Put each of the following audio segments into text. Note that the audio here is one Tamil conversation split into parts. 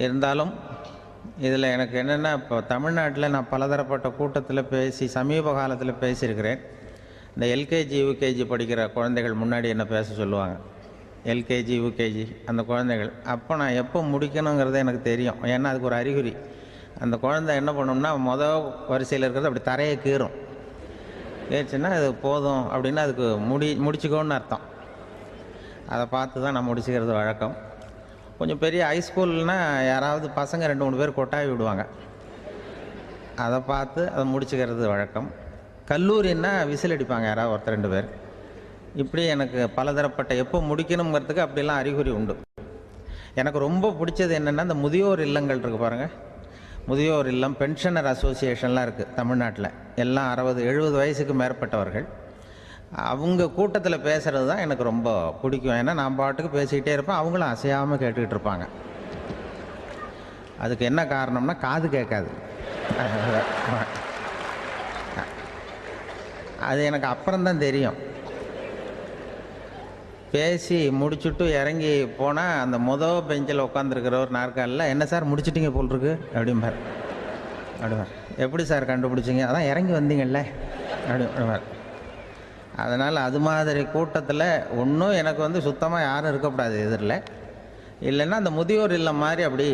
இருந்தாலும் இதில் எனக்கு என்னென்னா, இப்போ தமிழ்நாட்டில் நான் பலதரப்பட்ட கூட்டத்தில் பேசி சமீப காலத்தில் பேசியிருக்கிறேன். இந்த எல்கேஜி யூகேஜி படிக்கிற குழந்தைகள் முன்னாடி என்ன பேச சொல்லுவாங்க, எல்கேஜி யூகேஜி அந்த குழந்தைகள். அப்போ நான் எப்போ முடிக்கணுங்கிறது எனக்கு தெரியும். ஏன்னா அதுக்கு ஒரு அறிகுறி. அந்த குழந்தை என்ன பண்ணணும்னா, மொதல் வரிசையில் இருக்கிறது அப்படி தரையை கீறும். ஏச்சுன்னா அது போதும் அப்படின்னா அதுக்கு முடிச்சுக்கோன்னு அர்த்தம். அதை பார்த்து தான் நான் முடிச்சுக்கிறது வழக்கம். கொஞ்சம் பெரிய ஹைஸ்கூல்னால் யாராவது பசங்க 2-3 பேர் கொட்டாவி விடுவாங்க, அதை பார்த்து அதை முடிச்சுக்கிறது வழக்கம். கல்லூரின்னா விசில் அடிப்பாங்க யாராவது ஒருத்தர் 2 பேர். இப்படி எனக்கு பலதரப்பட்ட எப்போ முடிக்கணுங்கிறதுக்கு அப்படிலாம் அறிகுறி உண்டு. எனக்கு ரொம்ப பிடிச்சது என்னென்னா, இந்த முதியோர் இல்லங்கள் இருக்குது பாருங்கள். முதியோர் இல்லம், பென்ஷனர் அசோசியேஷன்லாம் இருக்குது தமிழ்நாட்டில். எல்லாம் 60-70 வயசுக்கு மேற்பட்டவர்கள். அவங்க கூட்டத்தில் பேசுகிறது தான் எனக்கு ரொம்ப பிடிக்கும். ஏன்னா நான் பாட்டுக்கு பேசிக்கிட்டே இருப்பேன், அவங்களும் அசையாமல் கேட்டுக்கிட்டு இருப்பாங்க. அதுக்கு என்ன காரணம்னா, காது கேட்காது. அது எனக்கு அப்புறம்தான் தெரியும். பேசி முடிச்சுட்டு இறங்கி போனால் அந்த மொதல் பெஞ்சில் உட்காந்துருக்கிற ஒரு நாற்காலில், என்ன சார் முடிச்சிட்டிங்க போல் இருக்கு அப்படிம்பார். அப்படிவார். எப்படி சார் கண்டுபிடிச்சிங்க? அதான் இறங்கி வந்தீங்கல்ல அப்படிவார். அதனால் அது மாதிரி கூட்டத்தில் ஒன்றும் எனக்கு சுத்தமாக யாரும் இருக்கக்கூடாது எதிரில். இல்லைன்னா அந்த முதியோர் இல்லம் மாதிரி அப்படி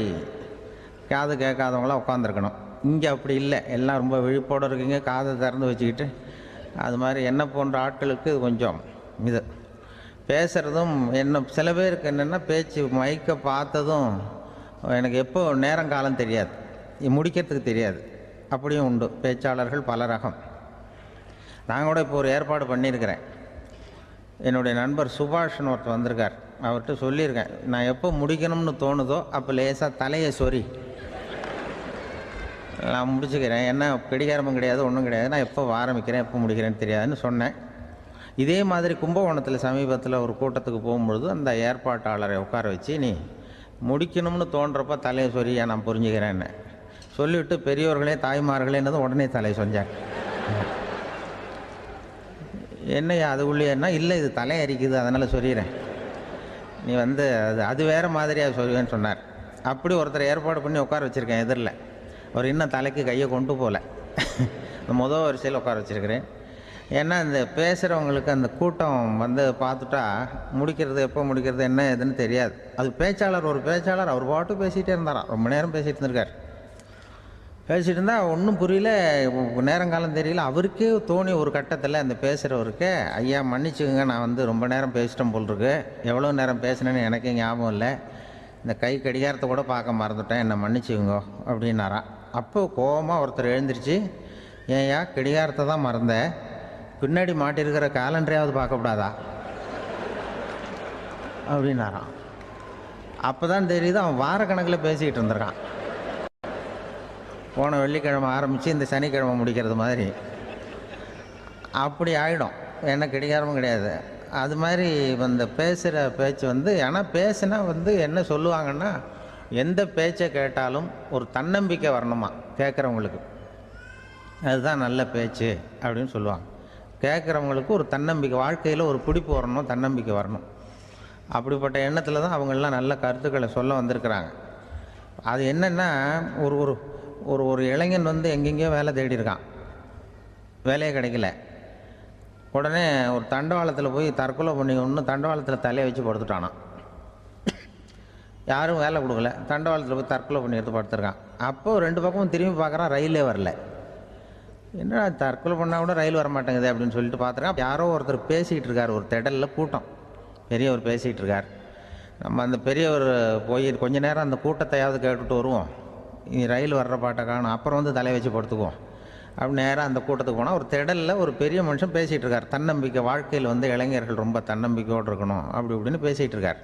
காது கேட்காதவங்களாம் உட்காந்துருக்கணும். இங்கே அப்படி இல்லை, எல்லாம் ரொம்ப விழிப்போடு இருக்கீங்க, காதை திறந்து வச்சுக்கிட்டு. அது மாதிரி என்ன போன்ற ஆட்களுக்கு கொஞ்சம் இது பேசுகிறதும் என்ன, சில பேருக்கு என்னென்னா பேச்சு மைக்கை பார்த்ததும் எனக்கு எப்போ நேரம் காலம் தெரியாது, முடிக்கிறதுக்கு தெரியாது. அப்படியும் உண்டு பேச்சாளர்கள் பல ரகம். நான் கூட இப்போ ஒரு ஏற்பாடு பண்ணியிருக்கிறேன். என்னுடைய நண்பர் சுபாஷ்னு ஒருத்தர் வந்திருக்கார். அவர்கிட்ட சொல்லியிருக்கேன், நான் எப்போ முடிக்கணும்னு தோணுதோ அப்போ லேசாக தலையை சொறி நான் முடிச்சுக்கிறேன். என்ன கடிகாரமும் கிடையாது, ஒன்றும் கிடையாது. நான் எப்போ ஆரம்பிக்கிறேன் எப்போ முடிக்கிறேன்னு தெரியாதுன்னு சொன்னேன். இதே மாதிரி கும்பகோணத்தில் சமீபத்தில் ஒரு கூட்டத்துக்கு போகும்பொழுது அந்த ஏற்பாட்டாளரை உட்கார வச்சு, நீ முடிக்கணும்னு தோன்றப்ப தலையை சொரியா நான் புரிஞ்சுக்கிறேன்னு சொல்லிவிட்டு, பெரியோர்களே தாய்மார்களேன்னது உடனே தலையை சொஞ்சாங்க. என்னையா அது உள்ளேன்னா, இல்லை இது தலை அரிக்குது அதனால் சொல்லிடுறேன், நீ அது வேறு மாதிரியாக சொல்லுவேன்னு சொன்னார். அப்படி ஒருத்தர் ஏற்பாடு பண்ணி உட்கார வச்சுருக்கேன் எதிரில். அவர் இன்னும் தலைக்கு கையை கொண்டு போகல. மொதல் வரிசையில் உட்கார வச்சுருக்கிறேன். ஏன்னா இந்த பேசுகிறவங்களுக்கு அந்த கூட்டம் பார்த்துட்டா முடிக்கிறது எப்போ முடிக்கிறது என்ன ஏதுன்னு தெரியாது. அது பேச்சாளர், ஒரு பேச்சாளர் அவர் பாட்டு பேசிகிட்டே இருந்தாராம், ரொம்ப நேரம் பேசிகிட்டு இருந்திருக்கார். பேசிகிட்டு இருந்தால் ஒன்றும் புரியல, நேரங்காலம் தெரியல. அவருக்கே தோணி ஒரு கட்டத்தில் அந்த பேசுகிறவருக்கு, ஐயா மன்னிச்சுக்கோங்க, நான் ரொம்ப நேரம் பேசிட்டேன் போல் இருக்கு, எவ்வளோ நேரம் பேசினேன்னு எனக்கே ஞாபகம் இல்லை, இந்த கை கடிகாரத்தை கூட பார்க்க மறந்துட்டேன், என்னை மன்னிச்சுக்கோங்க அப்படின்னாராம். அப்போ கோபமாக ஒருத்தர் எழுந்திரிச்சு, ஏன்யா கடிகாரத்தை தான் மறந்தேன், பின்னாடி மாட்டிருக்கிற காலண்டரையாவது பார்க்கக்கூடாதா அப்படின்னாராம். அப்போ தான் தெரியுது அவன் வாரக்கணக்கில் பேசிக்கிட்டு இருந்திருக்கான். போன வெள்ளிக்கிழமை ஆரம்பித்து இந்த சனிக்கிழமை முடிக்கிறது மாதிரி அப்படி ஆகிடும். ஏன்னா கடிகாரமும் கிடையாது. அது மாதிரி பேசுகிற பேச்சு ஆனால் பேசுனா என்ன சொல்லுவாங்கன்னா, எந்த பேச்சை கேட்டாலும் ஒரு தன்னம்பிக்கை வரணுமா கேட்குறவங்களுக்கு, அதுதான் நல்ல பேச்சு அப்படின்னு சொல்லுவாங்க. கேட்குறவங்களுக்கு ஒரு தன்னம்பிக்கை, வாழ்க்கையில் ஒரு பிடிப்பு வரணும், தன்னம்பிக்கை வரணும். அப்படிப்பட்ட எண்ணத்தில் தான் அவங்கெல்லாம் நல்ல கருத்துக்களை சொல்ல வந்திருக்கிறாங்க. அது என்னென்னா, ஒரு ஒரு ஒரு ஒரு இளைஞன் எங்கெங்கேயோ வேலை தேடி இருக்கான், வேலையே கிடைக்கல. உடனே ஒரு தண்டவாளத்தில் போய் தற்கொலை பண்ணிக்கணும்னு தண்டவாளத்தில் தலையை வச்சு படுத்துட்டானான். யாரும் வேலை கொடுக்கல, தண்டவாளத்தில் போய் தற்கொலை பண்ணி எடுத்து படுத்துருக்கான். அப்போது 2 பக்கமும் திரும்பி பார்க்குறான், ரயிலே வரல. என்ன தற்கொலை பண்ணால் கூட ரயில் வர மாட்டேங்குது அப்படின்னு சொல்லிட்டு பார்த்துருக்கான். யாரோ ஒருத்தர் பேசிகிட்டு இருக்கார், ஒரு திடலில் கூட்டம், பெரியவர் பேசிகிட்டு இருக்கார். நம்ம அந்த பெரியவர் போய் கொஞ்ச நேரம் அந்த கூட்டத்தையாவது கேட்டுட்டு வருவோம், ரயில் வர்ற பாட்டை காணும், அப்புறம் தலையை வச்சு படுத்துக்குவோம் அப்படி நேராக அந்த கூட்டத்துக்கு போனால் ஒரு திடலில் ஒரு பெரிய மனுஷன் பேசிகிட்டு இருக்கார். தன்னம்பிக்கை, வாழ்க்கையில் இளைஞர்கள் ரொம்ப தன்னம்பிக்கையோடு இருக்கணும் அப்படி இப்படின்னு பேசிகிட்டு இருக்கார்.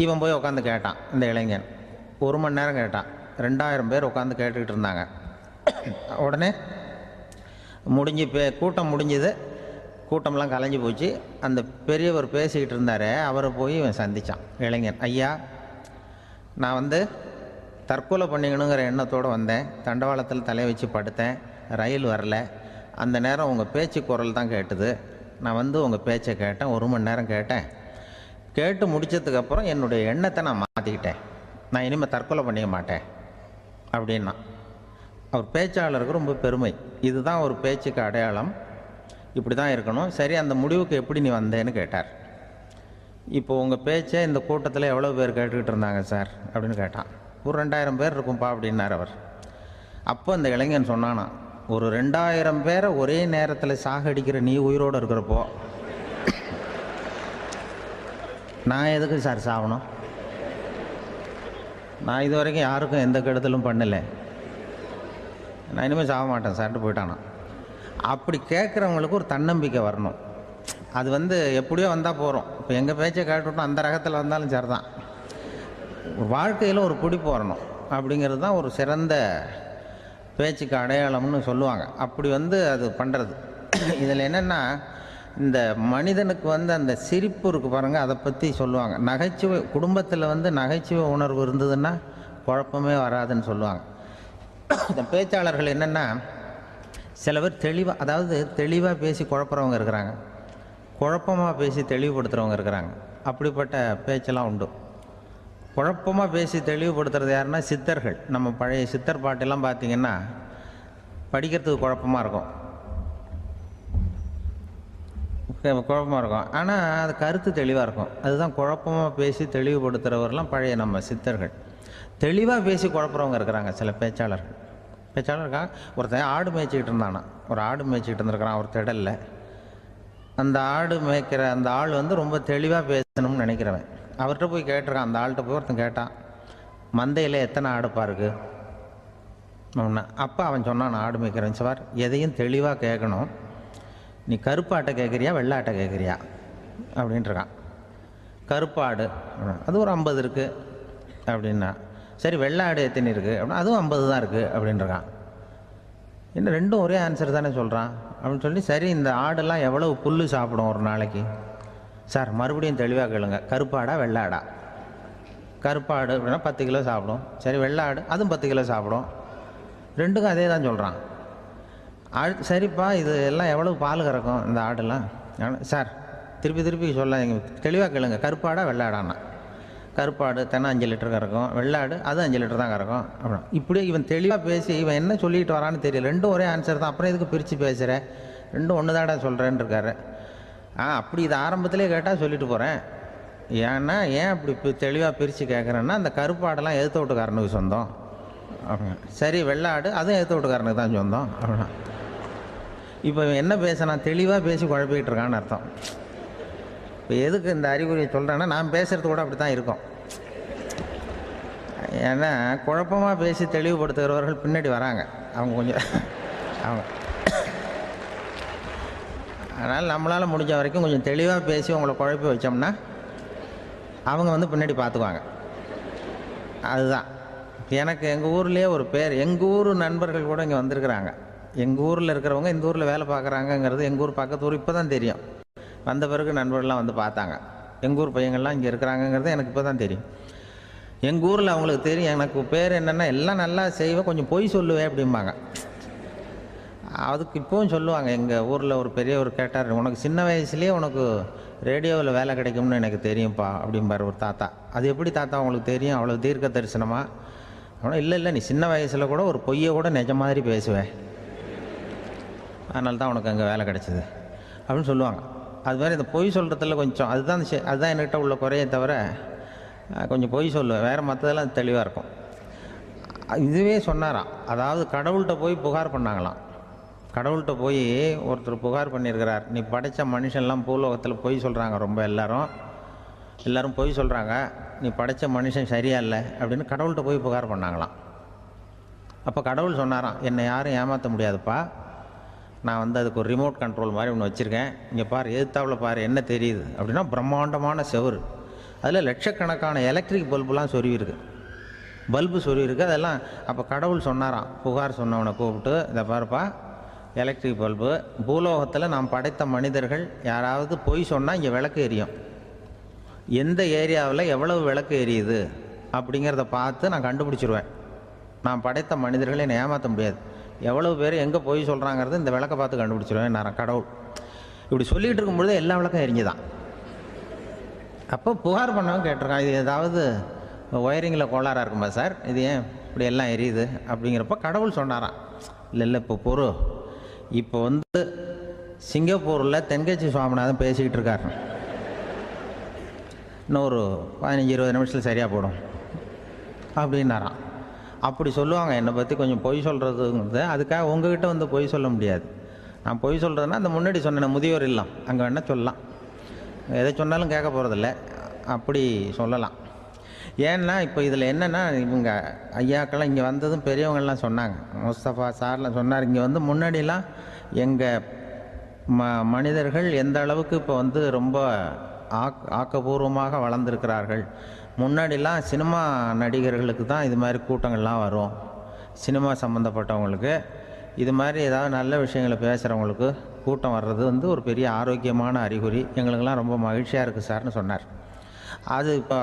இவன் போய் உட்காந்து கேட்டான். இந்த இளைஞன் 1 மணி நேரம் கேட்டான். 2000 பேர் உட்காந்து கேட்டுக்கிட்டு இருந்தாங்க. உடனே கூட்டம் முடிஞ்சுது, கூட்டம்லாம் கலைஞ்சி போச்சு. அந்த பெரியவர் பேசிக்கிட்டு இருந்தார், அவரை போய் இவன் சந்தித்தான். இளைஞன், ஐயா நான் தற்கொலை பண்ணிக்கணுங்கிற எண்ணத்தோடு வந்தேன், தண்டவாளத்தில் தலையை வச்சு படுத்தேன், ரயில் வரல, அந்த நேரம் உங்கள் பேச்சு குரல் தான் கேட்டுது, நான் உங்கள் பேச்சை கேட்டேன், 1 மணி நேரம் கேட்டேன், கேட்டு முடித்ததுக்கப்புறம் என்னுடைய எண்ணத்தை நான் மாற்றிக்கிட்டேன், நான் இனிமேல் தற்கொலை பண்ணிக்க மாட்டேன் அப்படின்னா. அவர் பேச்சாளருக்கு ரொம்ப பெருமை. இதுதான் ஒரு பேச்சுக்கு அடையாளம், இப்படி தான் இருக்கணும். சரி, அந்த முடிவுக்கு எப்படி நீ வந்தேன்னு கேட்டார். இப்போ உங்கள் பேச்சை இந்த கூட்டத்தில் எவ்வளோ பேர் கேட்டுக்கிட்டு இருந்தாங்க சார் அப்படின்னு கேட்டான். ஒரு 2000 பேர் இருக்கும்பா அப்படின்னார் அவர். அப்போ அந்த இளைஞன் சொன்னானா, ஒரு 2000 பேரை ஒரே நேரத்தில் சாகடிக்கிற நீ உயிரோடு இருக்கிறப்போ நான் எதுக்கு சார் சாகணும்? நான் இது வரைக்கும் யாருக்கும் எந்த கெடுதலும் பண்ணலை, நான் இனிமேல் சாக மாட்டேன் சார்ட்டு போயிட்டானா. அப்படி கேட்குறவங்களுக்கு ஒரு தன்னம்பிக்கை வரணும். அது எப்படியோ வந்தால் போகிறோம். இப்போ எங்கள் பேச்சை கேட்டுவிட்டோம், அந்த ரகத்தில் வந்தாலும் சரி தான். வாழ்க்கையில் ஒரு பிடிப்பு வரணும். அப்படிங்கிறது தான் ஒரு சிறந்த பேச்சுக்கு அடையாளம்னு சொல்லுவாங்க. அப்படி அது பண்ணுறது. இதில் என்னென்னா, இந்த மனிதனுக்கு அந்த சிரிப்பு இருக்குது பாருங்கள், அதை பற்றி சொல்லுவாங்க. நகைச்சுவை குடும்பத்தில் நகைச்சுவை உணர்வு இருந்ததுன்னா குழப்பமே வராதுன்னு சொல்லுவாங்க. இந்த பேச்சாளர்கள் என்னென்னா, சில பேர் தெளிவாக பேசி குழப்புறவங்க இருக்கிறாங்க, குழப்பமாக பேசி தெளிவுபடுத்துகிறவங்க இருக்கிறாங்க. அப்படிப்பட்ட பேச்செல்லாம் உண்டு. குழப்பமாக பேசி தெளிவுபடுத்துறது யாருன்னா சித்தர்கள். நம்ம பழைய சித்தர் பாட்டெல்லாம் பார்த்திங்கன்னா படிக்கிறதுக்கு குழப்பமாக இருக்கும், ஆனால் அது கருத்து தெளிவாக இருக்கும். அதுதான் குழப்பமாக பேசி தெளிவுபடுத்துகிறவரெலாம் பழைய நம்ம சித்தர்கள். தெளிவாக பேசி குழப்புறவங்க இருக்கிறாங்க சில பேச்சாளருக்காக. ஒருத்தன் ஆடு மேய்ச்சிக்கிட்டு இருந்தானா, ஒரு ஆடு மேய்ச்சிக்கிட்டு இருந்திருக்கிறான் ஒரு திடலில். அந்த ஆடு மேய்க்கிற அந்த ஆள் ரொம்ப தெளிவாக பேசணும்னு நினைக்கிறவன். அவர்கிட்ட போய் கேட்டிருக்கான். அந்த ஆள்கிட்ட போய் ஒருத்தன் கேட்டான், மந்தையில் எத்தனை ஆடுப்பா இருக்குது அப்படின்னா. அப்போ அவன் சொன்னான், நான் ஆடு மேய்க்கிறேன் சார், எதையும் தெளிவாக கேட்கணும், நீ கருப்பாட்டை கேட்குறியா வெள்ளாட்டை கேட்குறியா அப்படின்ட்டுருக்கான். கருப்பாடு அது ஒரு 50 இருக்குது அப்படின்னா. சரி, வெள்ளாடு எத்தனை இருக்குது அப்படின்னா, அதுவும் 50 தான் இருக்குது அப்படின்ட்டுருக்கான். இன்னும் ரெண்டும் ஒரே ஆன்சர் தானே சொல்கிறான் அப்படின்னு சொல்லி, சரி இந்த ஆடெல்லாம் எவ்வளவு புல் சாப்பிடும் ஒரு நாளைக்கு சார்? மறுபடியும் தெளிவாக கேளுங்க, கருப்பாடா வெள்ளாடா? கருப்பாடு அப்படின்னா 10 கிலோ சாப்பிடும். சரி, வெள்ளாடு அதுவும் 10 கிலோ சாப்பிடும். ரெண்டுக்கும் அதே தான் சொல்கிறான். சரிப்பா, இது எல்லாம் எவ்வளவு பால் கறக்கும் இந்த ஆடெல்லாம்? சார் திருப்பி சொல்ல, தெளிவாக கேளுங்க, கருப்பாடா வெள்ளாடான்னா? கருப்பாடு தினம் 5 லிட்டர் கறக்கும், வெள்ளாடு அது 5 லிட்டர் தான் கறக்கும் அப்படின்னா. இப்படியே இவன் தெளிவாக பேசி இவன் என்ன சொல்லிட்டு வரான்னு தெரியல. ரெண்டும் ஒரே ஆன்சர் தான், அப்புறம் எதுக்கு பிரித்து பேசுகிறேன், ரெண்டும் ஒன்று தாடா சொல்கிறேன்னு இருக்காரு. அப்படி இது ஆரம்பத்திலே கேட்டால் சொல்லிட்டு போகிறேன். ஏன் அப்படி தெளிவாக பிரித்து கேட்குறேன்னா, அந்த கருப்பாடெல்லாம் எதிர்த்த வீட்டுக்காரனுக்கு சொந்தம் அப்படின்னா. சரி, வெள்ளாடு அதுவும் எதிர்த்த வீட்டுக்காரனுக்கு தான் சொந்தம் அப்படின்னா. இப்போ என்ன பேசினா தெளிவாக பேசி குழப்பிக்கிட்டு இருக்கான்னு அர்த்தம். இப்போ எதுக்கு இந்த அறிகுறியை சொல்கிறேன்னா, நான் பேசுகிறது கூட அப்படி தான் இருக்கும். ஏன்னா குழப்பமாக பேசி தெளிவுபடுத்துகிறவர்கள் பின்னாடி வராங்க, அவங்க கொஞ்சம் அவங்க. அதனால் நம்மளால் முடிஞ்ச வரைக்கும் கொஞ்சம் தெளிவாக பேசி உங்களை குழப்பி வச்சோம்னா அவங்க பின்னாடி பார்த்துக்குவாங்க. அதுதான் எனக்கு எங்கள் ஊர்லேயே ஒரு பேர், எங்கள் ஊர் நண்பர்கள் கூட இங்கே வந்திருக்கிறாங்க. எங்கள் ஊரில் இருக்கிறவங்க இந்த ஊரில் வேலை பார்க்குறாங்கங்கிறது எங்கள் ஊர் பக்கத்து ஊர் இப்போ தான் தெரியும். வந்த பிறகு நண்பர்கள்லாம் பார்த்தாங்க, எங்கள் ஊர் பையங்கள்லாம் இங்கே இருக்கிறாங்கங்கிறது எனக்கு இப்போ தான் தெரியும். எங்கள் ஊரில் அவங்களுக்கு தெரியும் எனக்கு பேர் என்னென்னா, எல்லாம் நல்லா செய்வேன், கொஞ்சம் பொய் சொல்லுவேன் அப்படிம்பாங்க. அதுக்கு இப்போவும் சொல்லுவாங்க. எங்கள் ஊரில் ஒரு பெரியவர் கேட்டார், உனக்கு சின்ன வயசுலேயே உனக்கு ரேடியோவில் வேலை கிடைக்கும்னு எனக்கு தெரியும்ப்பா அப்படிம்பார் ஒரு தாத்தா. அது எப்படி தாத்தா உங்களுக்கு தெரியும், அவ்வளோ தீர்க்க தரிசனமா? ஆனால் இல்லை நீ சின்ன வயசில் கூட ஒரு பொய்யை கூட நிஜ மாதிரி பேசுவேன், அதனால தான் உனக்கு அங்கே வேலை கிடைச்சிது அப்படின்னு சொல்லுவாங்க. அது மாதிரி இந்த பொய் சொல்கிறதுல கொஞ்சம் அதுதான் என்கிட்ட உள்ள குறையை தவிர, கொஞ்சம் பொய் சொல்லுவேன், வேறு மற்றதெல்லாம் தெளிவாக இருக்கும். இதுவே சொன்னாராம். அதாவது கடவுள்கிட்ட போய் புகார் பண்ணாங்களாம். கடவுள்கிட்ட போய் ஒருத்தர் புகார் பண்ணியிருக்கிறார், நீ படைத்த மனுஷன்லாம் பூலோகத்தில் பொய் சொல்கிறாங்க, ரொம்ப எல்லோரும் பொய் சொல்கிறாங்க, நீ படைத்த மனுஷன் சரியா இல்லை அப்படின்னு கடவுள்கிட்ட போய் புகார் பண்ணாங்களாம். அப்போ கடவுள் சொன்னாராம், என்னை யாரும் ஏமாற்ற முடியாதுப்பா, நான் அதுக்கு ஒரு ரிமோட் கண்ட்ரோல் மாதிரி ஒன்று வச்சுருக்கேன், இங்கே பாரு, எதிர்த்தாவில் பாரு என்ன தெரியுது அப்படின்னா பிரம்மாண்டமான செவுரு, அதில் லட்சக்கணக்கான எலக்ட்ரிக் பல்புலாம் சொருவிருக்கு, அதெல்லாம். அப்போ கடவுள் சொன்னாராம், புகார் சொன்னவனை கூப்பிட்டு, இதை பாருப்பா, எலக்ட்ரிக் பல்பு, பூலோகத்தில் நாம் படைத்த மனிதர்கள் யாராவது பொய் சொன்னால் இங்கே விளக்கு எரியும், எந்த ஏரியாவில் எவ்வளவு விளக்கு எரியுது அப்படிங்கிறத பார்த்து நான் கண்டுபிடிச்சிருவேன், நான் படைத்த மனிதர்களை என்னை ஏமாற்ற முடியாது, எவ்வளவு பேர் எங்கே போய் சொல்கிறாங்கிறது இந்த விளக்கை பார்த்து கண்டுபிடிச்சிருவேன் நான் கடவுள். இப்படி சொல்லிகிட்டு இருக்கும்பொழுது எல்லா விளக்கம் எரிஞ்சுதான். அப்போ புகார் பண்ணவங்க கேட்டிருக்கான், இது ஏதாவது ஒயரிங்கில் கோளாறாக இருக்குமா சார், இது ஏன் இப்படி எல்லாம் எரியுது அப்படிங்கிறப்ப கடவுள் சொன்னாராம், இல்லை இப்போ பொறு, இப்போ வந்து சிங்கப்பூரில் தென்கட்சி சுவாமிநாதன் பேசிக்கிட்டு இருக்காரு, இன்னும் ஒரு 15-20 நிமிஷத்தில் சரியாக போடும் அப்படின்னாராம். அப்படி சொல்லுவாங்க என்னை பற்றி. கொஞ்சம் பொய் சொல்கிறதுங்கிறது, அதுக்காக உங்ககிட்ட வந்து பொய் சொல்ல முடியாது. நான் பொய் சொல்கிறதுனா அந்த முன்னாடி சொன்னேன் முதியோர் இல்லம், அங்கே வேணால் சொல்லலாம், எதை சொன்னாலும் கேட்க போகிறதில்ல, அப்படி சொல்லலாம். ஏன்னா இப்போ இதில் என்னென்னா, இவங்க ஐயாக்கெல்லாம் இங்கே வந்ததும் பெரியவங்கள்லாம் சொன்னாங்க, முஸ்தபா சார்லாம் சொன்னார், இங்கே வந்து முன்னாடிலாம் எங்கள் மனிதர்கள் எந்த அளவுக்கு இப்போ வந்து ரொம்ப ஆக்கப்பூர்வமாக வளர்ந்துருக்கிறார்கள். முன்னாடிலாம் சினிமா நடிகர்களுக்கு தான் இது மாதிரி கூட்டங்கள்லாம் வரும், சினிமா சம்மந்தப்பட்டவங்களுக்கு இது மாதிரி ஏதாவது நல்ல விஷயங்களை பேசுகிறவங்களுக்கு கூட்டம் வர்றது வந்து ஒரு பெரிய ஆரோக்கியமான அறிகுறி, எங்களுக்கெல்லாம் ரொம்ப மகிழ்ச்சியாக இருக்குது சார்னு சொன்னார். அது இப்போ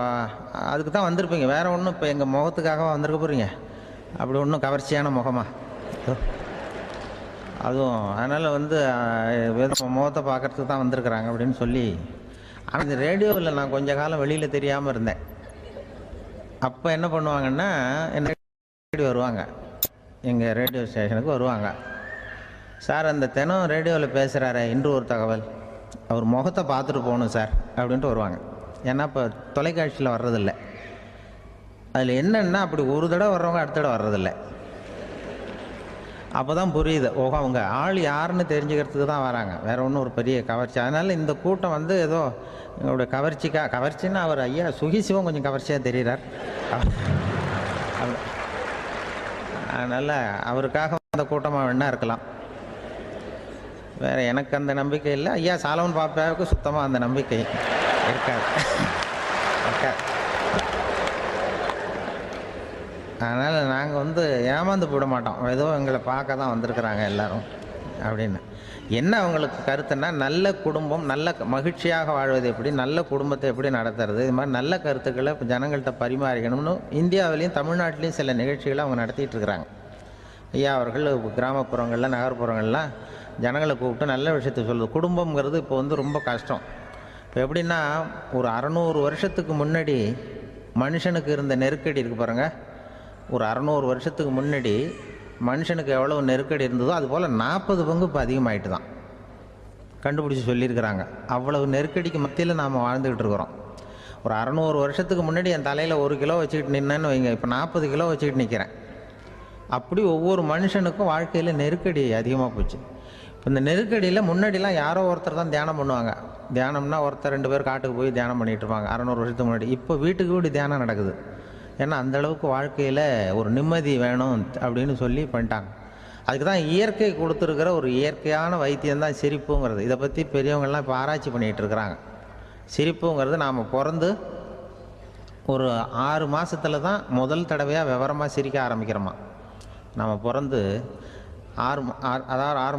அதுக்கு தான் வந்திருப்பீங்க, வேறு ஒன்றும் இப்போ எங்கள் முகத்துக்காக வந்திருக்க போகிறீங்க, அப்படி ஒன்றும் கவர்ச்சியான முகமா அதுவும், அதனால் வந்து முகத்தை பார்க்குறதுக்கு தான் வந்திருக்கிறாங்க அப்படின்னு சொல்லி. ஆனால் இந்த ரேடியோவில் நான் கொஞ்ச காலம் வெளியில் தெரியாமல் இருந்தேன். அப்போ என்ன பண்ணுவாங்கன்னா, என்ன வருவாங்க, எங்கள் ரேடியோ ஸ்டேஷனுக்கு வருவாங்க, சார் அந்த தினம் ரேடியோவில் பேசுகிறாரு இன்று ஒரு தகவல், அவர் முகத்தை பார்த்துட்டு போகணும் சார் அப்படின்ட்டு வருவாங்க. ஏன்னா இப்போ தொலைக்காட்சியில் வர்றதில்லை. அதில் என்னென்னா, அப்படி ஒரு தடவை வர்றவங்க அடுத்த தடவை வர்றதில்லை. அப்போ தான் புரியுது, ஓஹோ அவங்க ஆள் யாருன்னு தெரிஞ்சுக்கிறதுக்கு தான் வராங்க, வேறு ஒன்றும் ஒரு பெரிய கவர்ச்சி. அதனால் இந்த கூட்டம் வந்து ஏதோ எங்களுடைய கவர்ச்சின்னா அவர் ஐயா சுகிசிவம் கொஞ்சம் கவர்ச்சியாக தெரிகிறார், அதனால் அவருக்காக அந்த கூட்டமாக வேணா இருக்கலாம். வேறு எனக்கு அந்த நம்பிக்கை இல்லை. ஐயா சாலமன் பாப்பாவுக்கு சுத்தமாக அந்த நம்பிக்கை இருக்காது. அதனால் நாங்கள் வந்து ஏமாந்து போட மாட்டோம், ஏதோ எங்களை பார்க்க தான் வந்திருக்கிறாங்க எல்லோரும் அப்படின்னு. என்ன அவங்களுக்கு கருத்துன்னா, நல்ல குடும்பம், நல்ல மகிழ்ச்சியாக வாழ்வது எப்படி, நல்ல குடும்பத்தை எப்படி நடத்துறது, இது மாதிரி நல்ல கருத்துக்களை இப்போ ஜனங்கள்கிட்ட பரிமாறிக்கணும்னு இந்தியாவிலையும் தமிழ்நாட்டிலையும் சில நிகழ்ச்சிகளை அவங்க நடத்திட்டு இருக்கிறாங்க. ஐயா அவர்கள் கிராமப்புறங்களில் நகர்ப்புறங்கள்லாம் ஜனங்களை கூப்பிட்டு நல்ல விஷயத்தை சொல்லுது. குடும்பங்கிறது இப்போ வந்து ரொம்ப கஷ்டம். இப்போ எப்படின்னா, ஒரு 600 வருஷத்துக்கு முன்னாடி மனுஷனுக்கு இருந்த நெருக்கடி இருக்குது பாருங்கள், ஒரு 600 வருஷத்துக்கு முன்னாடி மனுஷனுக்கு எவ்வளோ நெருக்கடி இருந்ததோ அதுபோல் 40 பங்கு இப்போ அதிகமாகிட்டு தான் கண்டுபிடிச்சி சொல்லியிருக்கிறாங்க. அவ்வளவு நெருக்கடிக்கு மத்தியில் நாம் வாழ்ந்துக்கிட்டு இருக்கிறோம். ஒரு 600 வருஷத்துக்கு முன்னாடி என் தலையில் 1 கிலோ வச்சுக்கிட்டு நின்னேன்னு வைங்க, இப்போ 40 கிலோ வச்சுக்கிட்டு நிற்கிறேன். அப்படி ஒவ்வொரு மனுஷனுக்கும் வாழ்க்கையில் நெருக்கடி அதிகமாக போச்சு. இப்போ இந்த நெருக்கடியில் முன்னாடிலாம் யாரோ ஒருத்தர் தான் தியானம் பண்ணுவாங்க. தியானம்னா ஒருத்தர் 2 பேர் காட்டுக்கு போய் தியானம் பண்ணிகிட்டு இருப்பாங்க 600 வருஷத்துக்கு முன்னாடி. இப்போ வீட்டுக்கு வீடு தியானம் நடக்குது. ஏன்னா அந்தளவுக்கு வாழ்க்கையில் ஒரு நிம்மதி வேணும் அப்படின்னு சொல்லி பண்ணிட்டாங்க. அதுக்கு தான் இயற்கை கொடுத்துருக்கிற ஒரு இயற்கையான வைத்தியம்தான் சிரிப்புங்கிறது. இதை பற்றி பெரியவங்கள்லாம் இப்போ ஆராய்ச்சி பண்ணிகிட்டு இருக்கிறாங்க. சிரிப்புங்கிறது நாம் பிறந்து ஒரு 6 மாதத்தில் தான் முதல் தடவையாக விவரமாக சிரிக்க ஆரம்பிக்கிறோமா. நம்ம பிறந்து 6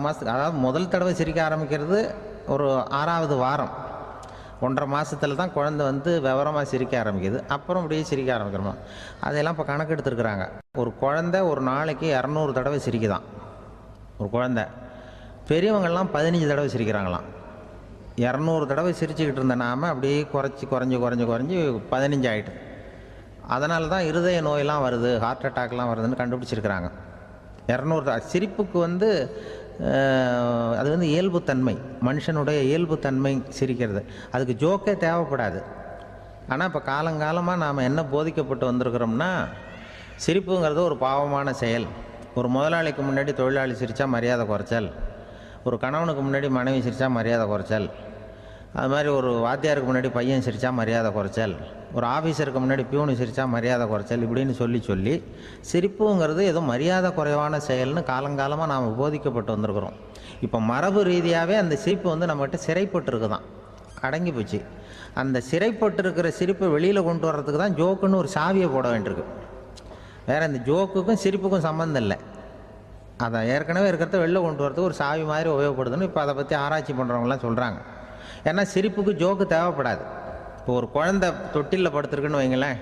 மாதத்துக்கு, அதாவது முதல் தடவை சிரிக்க ஆரம்பிக்கிறது ஒரு 6ஆவது வாரம், 1.5 மாதத்தில் தான் குழந்தை வந்து விவரமாக சிரிக்க ஆரம்பிக்குது. அப்புறம் அப்படியே சிரிக்க ஆரம்பிக்கிறோமா. அதெல்லாம் இப்போ கணக்கு எடுத்துருக்குறாங்க. ஒரு குழந்தை ஒரு நாளைக்கு 200 தடவை சிரிக்குதான் ஒரு குழந்தை. பெரியவங்கள்லாம் 15 தடவை சிரிக்கிறாங்களாம். 200 தடவை சிரிச்சுக்கிட்டு இருந்த நாம் அப்படியே குறைஞ்சி 15 ஆகிட்டு. அதனால தான் இருதய நோயெல்லாம் வருது, ஹார்ட் அட்டாக்லாம் வருதுன்னு கண்டுபிடிச்சிருக்கிறாங்க. 200 சிரிப்புக்கு வந்து அது வந்து இயல்புத்தன்மை, மனுஷனுடைய இயல்புத்தன்மை சிரிக்கிறது. அதுக்கு ஜோக்கே தேவைப்படாது. ஆனால் இப்போ காலங்காலமாக நாம் என்ன போதிக்கப்பட்டு வந்திருக்கிறோம்னா, சிரிப்புங்கிறது ஒரு பாவமான செயல். ஒரு முதலாளிக்கு முன்னாடி தொழிலாளி சிரித்தா மரியாதை குறைச்சல், ஒரு கணவனுக்கு முன்னாடி மனைவி சிரித்தா மரியாதை குறைச்சல், அது மாதிரி ஒரு வாத்தியாருக்கு முன்னாடி பையன் சிரித்தா மரியாதை குறைச்சல், ஒரு ஆஃபீஸருக்கு முன்னாடி பியூனு சிரித்தா மரியாதை குறைச்சல், இப்படின்னு சொல்லி சிரிப்புங்கிறது ஏதோ மரியாதை குறைவான செயல்னு காலங்காலமாக நாம் போதிக்கப்பட்டு வந்திருக்கிறோம். இப்போ மரபு ரீதியாகவே அந்த சிரிப்பு வந்து நம்மகிட்ட சிறைப்பட்டு தான், அடங்கி போச்சு. அந்த சிறைப்பட்டிருக்கிற சிரிப்பை வெளியில் கொண்டு வர்றதுக்கு தான் ஜோக்குன்னு ஒரு சாவியை போட வேண்டியிருக்கு. வேறு இந்த ஜோக்குக்கும் சிரிப்புக்கும் சம்மந்தம் இல்லை. அதை ஏற்கனவே இருக்கிறத வெளில கொண்டு வரதுக்கு ஒரு சாவி மாதிரி உபயோகப்படுதுன்னு இப்போ அதை பற்றி ஆராய்ச்சி பண்ணுறவங்களாம் சொல்கிறாங்க. ஏன்னா சிரிப்புக்கு ஜோக்கு தேவைப்படாது. இப்போ ஒரு குழந்தை தொட்டிலில் படுத்துருக்குன்னு வைங்களேன்,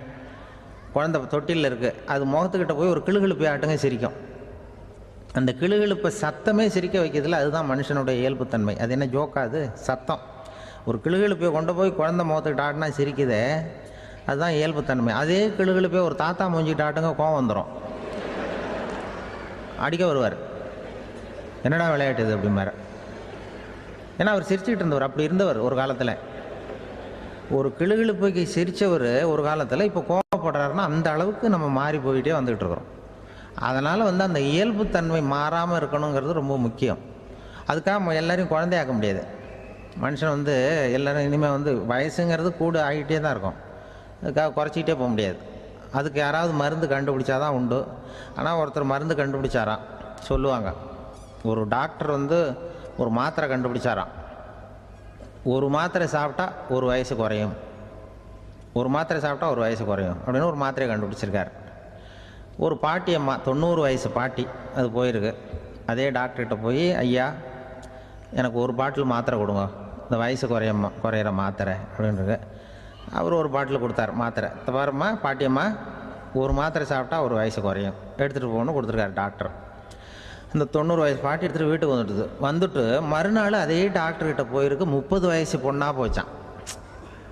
குழந்தை தொட்டிலில் இருக்குது, அது முகத்துக்கிட்ட போய் ஒரு கிளுகிழுப்பை ஆட்டுங்க சிரிக்கும். அந்த கிளுகிழுப்பை சத்தமே சிரிக்க வைக்கிறதுல அதுதான் மனுஷனுடைய இயல்புத்தன்மை. அது என்ன ஜோக்காது, சத்தம். ஒரு கிளுகிழுப்பை கொண்டு போய் குழந்தை முகத்துக்கிட்ட ஆட்டினா சிரிக்குதே, அதுதான் இயல்புத்தன்மை. அதே கிளுகிழுப்பே ஒரு தாத்தா மூஞ்சிக்கிட்டு ஆட்டுங்க, கோவம் வந்துடும், அடிக்க வருவார். என்னடா விளையாட்டு இது அப்படிம்பாரு. ஏன்னா அவர் சிரிச்சுக்கிட்டு இருந்தவர், அப்படி இருந்தவர் ஒரு காலத்தில். ஒரு கிளுகிழுப்புக்கு சிரித்தவர் ஒரு காலத்தில் இப்போ கோவப்படுறாருன்னா அந்த அளவுக்கு நம்ம மாறி போயிட்டே வந்துக்கிட்டு இருக்கிறோம். அதனால் அந்த இயல்புத்தன்மை மாறாமல் இருக்கணுங்கிறது ரொம்ப முக்கியம். அதுக்காக எல்லோரையும் குழந்தையாக்க முடியாது. மனுஷன் எல்லோரும் இனிமேல் வயசுங்கிறது கூட ஆகிட்டே தான் இருக்கும். அதுக்காக குறைச்சிக்கிட்டே போக முடியாது. அதுக்கு யாராவது மருந்து கண்டுபிடிச்சாதான் உண்டு. ஆனால் ஒருத்தர் மருந்து கண்டுபிடிச்சாராம், சொல்லுவாங்க. ஒரு டாக்டர் ஒரு மாத்திரை கண்டுபிடிச்சாராம். ஒரு மாத்திரை சாப்பிட்டா ஒரு வயசு குறையும், ஒரு மாத்திரை சாப்பிட்டா ஒரு வயசு குறையும் அப்படின்னு ஒரு மாத்திரையை கண்டுபிடிச்சிருக்கார். ஒரு பாட்டி அம்மா, 90 வயசு பாட்டி, அது போயிருக்கு. அதே டாக்டர்கிட்ட போய், ஐயா எனக்கு ஒரு பாட்டில் மாத்திரை கொடுங்க, இந்த வயசு குறையிற மாத்திரை அப்படின்றது. அவர் ஒரு பாட்டில் கொடுத்தார் மாத்திரை. பாரும்மா பாட்டியம்மா, ஒரு மாத்திரை சாப்பிட்டா ஒரு வயசு குறையும், எடுத்துகிட்டு போகணும்னு கொடுத்துருக்காரு டாக்டர். இந்த 90 வயசு பாட்டி எடுத்துகிட்டு வீட்டுக்கு வந்துட்டு மறுநாள் அதே டாக்டர்கிட்ட போயிருக்கு. 30 வயசு பொண்ணாக போச்சான்.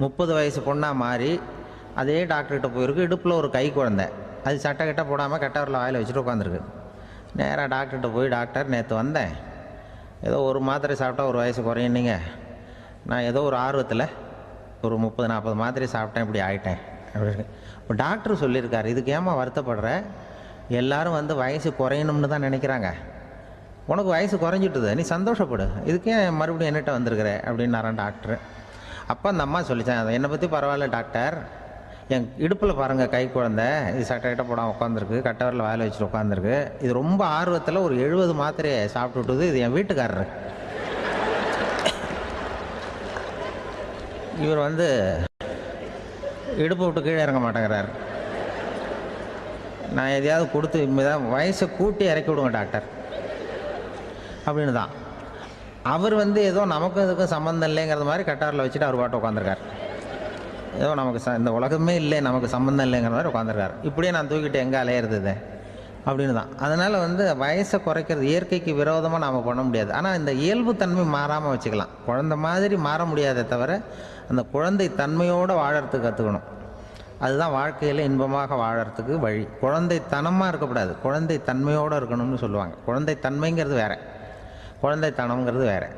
30 வயசு பொண்ணாக மாறி அதே டாக்டர்கிட்ட போயிருக்கு. இடுப்பில் ஒரு கை குழந்தை, அது சட்டை கிட்ட போடாமல் கட்டவரில் வாயில் வச்சுட்டு உட்காந்துருக்கு. நேராக டாக்டர்கிட்ட போய், டாக்டர் நேற்று வந்தேன், ஏதோ ஒரு மாத்திரை சாப்பிட்டா ஒரு வயசு குறையுன்னீங்க, நான் ஏதோ ஒரு ஆர்வத்தில் ஒரு 30-40 மாத்திரை சாப்பிட்டேன், இப்படி ஆகிட்டேன் அப்படின்னு. இப்போ டாக்டர் சொல்லியிருக்காரு, இதுக்கு ஏமா வருத்தப்படுற, எல்லோரும் வயசு குறையணும்னு தான் நினைக்கிறாங்க, உனக்கு வயசு குறைஞ்சிட்டுது, நீ சந்தோஷப்படு, இதுக்கே மறுபடியும் என்னட்ட வந்திருக்கிற அப்படின்னாரான் டாக்டர். அப்போ அந்த அம்மா சொல்லித்தேன், என்னை பற்றி பரவாயில்ல டாக்டர், என் இடுப்பில் பாருங்கள் கை குழந்தை, இது சட்டை கிட்ட போடாமல் உட்காந்துருக்கு, கட்டவரில் வாயில் வச்சுட்டு உட்காந்துருக்கு, இது ரொம்ப ஆர்வத்தில் ஒரு 70 மாத்திரையை சாப்பிட்டு விட்டுது, இது என் வீட்டுக்காரரு. இவர் இடுப்பை விட்டு கீழே இறங்க மாட்டேங்கிறார். நான் எதையாவது கொடுத்து இனிமேதான் வயசை கூட்டி இறக்கி விடுங்க டாக்டர் அப்படின்னு தான். அவர் ஏதோ நமக்கும் இதுக்கும் சம்மந்தம் இல்லைங்கிறது மாதிரி கட்டாரில் வச்சுட்டு அவர் பாட்டு உட்காந்துருக்கார். ஏதோ நமக்கு இந்த உலகமே இல்லை, நமக்கு சம்மந்தம் இல்லைங்கிற மாதிரி உட்காந்துருக்கார். இப்படியே நான் தூக்கிட்டு எங்கே அலையிறது அப்படின்னு தான். அதனால் வயசை குறைக்கிறது இயற்கைக்கு விரோதமாக நாம் பண்ண முடியாது. ஆனால் இந்த இயல்புத்தன்மை மாறாமல் வச்சுக்கலாம். குழந்தை மாதிரி மாற முடியாதே தவிர அந்த குழந்தை தன்மையோடு வாழறதுக்கு கற்றுக்கணும். அதுதான் வாழ்க்கையில் இன்பமாக வாழறதுக்கு வழி. குழந்தைத்தனமாக இருக்கக்கூடாது, குழந்தை தன்மையோடு இருக்கணும்னு சொல்லுவாங்க. குழந்தை தன்மைங்கிறது வேறு, குழந்தைத்தனம்ங்கிறது வேறு.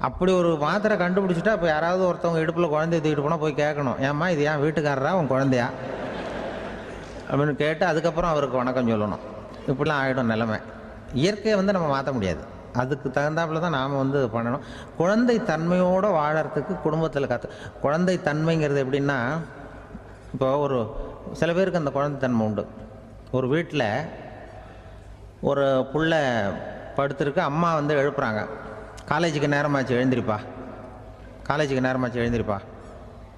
அப்படி ஒரு மாத்திரை கண்டுபிடிச்சிட்டா இப்போ யாராவது ஒருத்தவங்க இடுப்பில் குழந்தைய தூக்கிட்டு போனால் போய் கேட்கணும், ஏம்மா இது ஏன் வீட்டுக்காரரா உன் குழந்தையா அப்படின்னு கேட்டு அதுக்கப்புறம் அவருக்கு வணக்கம் சொல்லணும். இப்படிலாம் ஆகிடும் நிலைமை. இயற்கையை நம்ம மாற்ற முடியாது, அதுக்கு தகுந்தாப்புல தான் நாம் பண்ணணும். குழந்தை தன்மையோடு வாழறதுக்கு குடும்பத்தில் குழந்தை தன்மைங்கிறது எப்படின்னா, இப்போ ஒரு சில பேருக்கு அந்த குழந்தைத்தன்மை உண்டு. ஒரு வீட்டில் ஒரு புள்ள படுத்துருக்கு, அம்மா எழுப்புறாங்க, காலேஜுக்கு நேரமாச்சு எழுந்திரிப்பா, காலேஜுக்கு நேரமாச்சு எழுந்திரிப்பா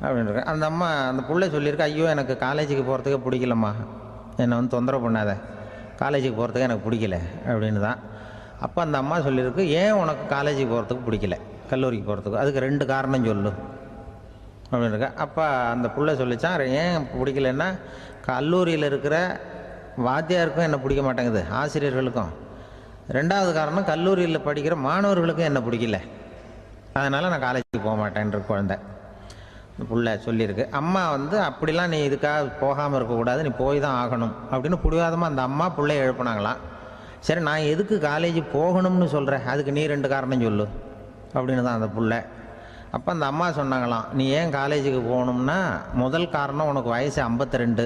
அப்படின்ற. அந்த அம்மா அந்த பிள்ளை சொல்லியிருக்கு, ஐயோ எனக்கு காலேஜுக்கு போகிறதுக்கே பிடிக்கலம்மா, என்னை தொந்தரவு பண்ணாத, காலேஜுக்கு போகிறதுக்கு எனக்கு பிடிக்கல அப்படின்னு தான். அப்போ அந்த அம்மா சொல்லியிருக்கு, ஏன் உனக்கு காலேஜுக்கு போகிறதுக்கு பிடிக்கல, கல்லூரிக்கு போகிறதுக்கு, அதுக்கு 2 காரணம் சொல்லு அப்படின்னுருக்க. அப்போ அந்த பிள்ளை சொல்லிச்சான், ஏன் பிடிக்கலன்னா, கல்லூரியில் இருக்கிற வாத்தியாருக்கும் என்ன பிடிக்க மாட்டேங்குது, ஆசிரியர்களுக்கும். 2வது காரணம், கல்லூரியில் படிக்கிற மாணவர்களுக்கும் என்ன பிடிக்கல, அதனால் நான் காலேஜுக்கு போக மாட்டேன்ற குழந்தை இந்த பிள்ளை சொல்லியிருக்கு. அம்மா அப்படிலாம் நீ இதுக்காக போகாமல் இருக்கக்கூடாது, நீ போய் தான் ஆகணும் அப்படின்னு பிடிவாதமாக அந்த அம்மா பிள்ளைய எழுப்புனாங்களாம். சரி நான் எதுக்கு காலேஜ் போகணும்னு சொல்கிறேன், அதுக்கு நீ 2 காரணம் சொல்லு அப்படின்னு தான் அந்த பிள்ளை. அப்போ அந்த அம்மா சொன்னாங்களாம், நீ ஏன் காலேஜுக்கு போகணும்னா, முதல் காரணம் உனக்கு வயசு 52,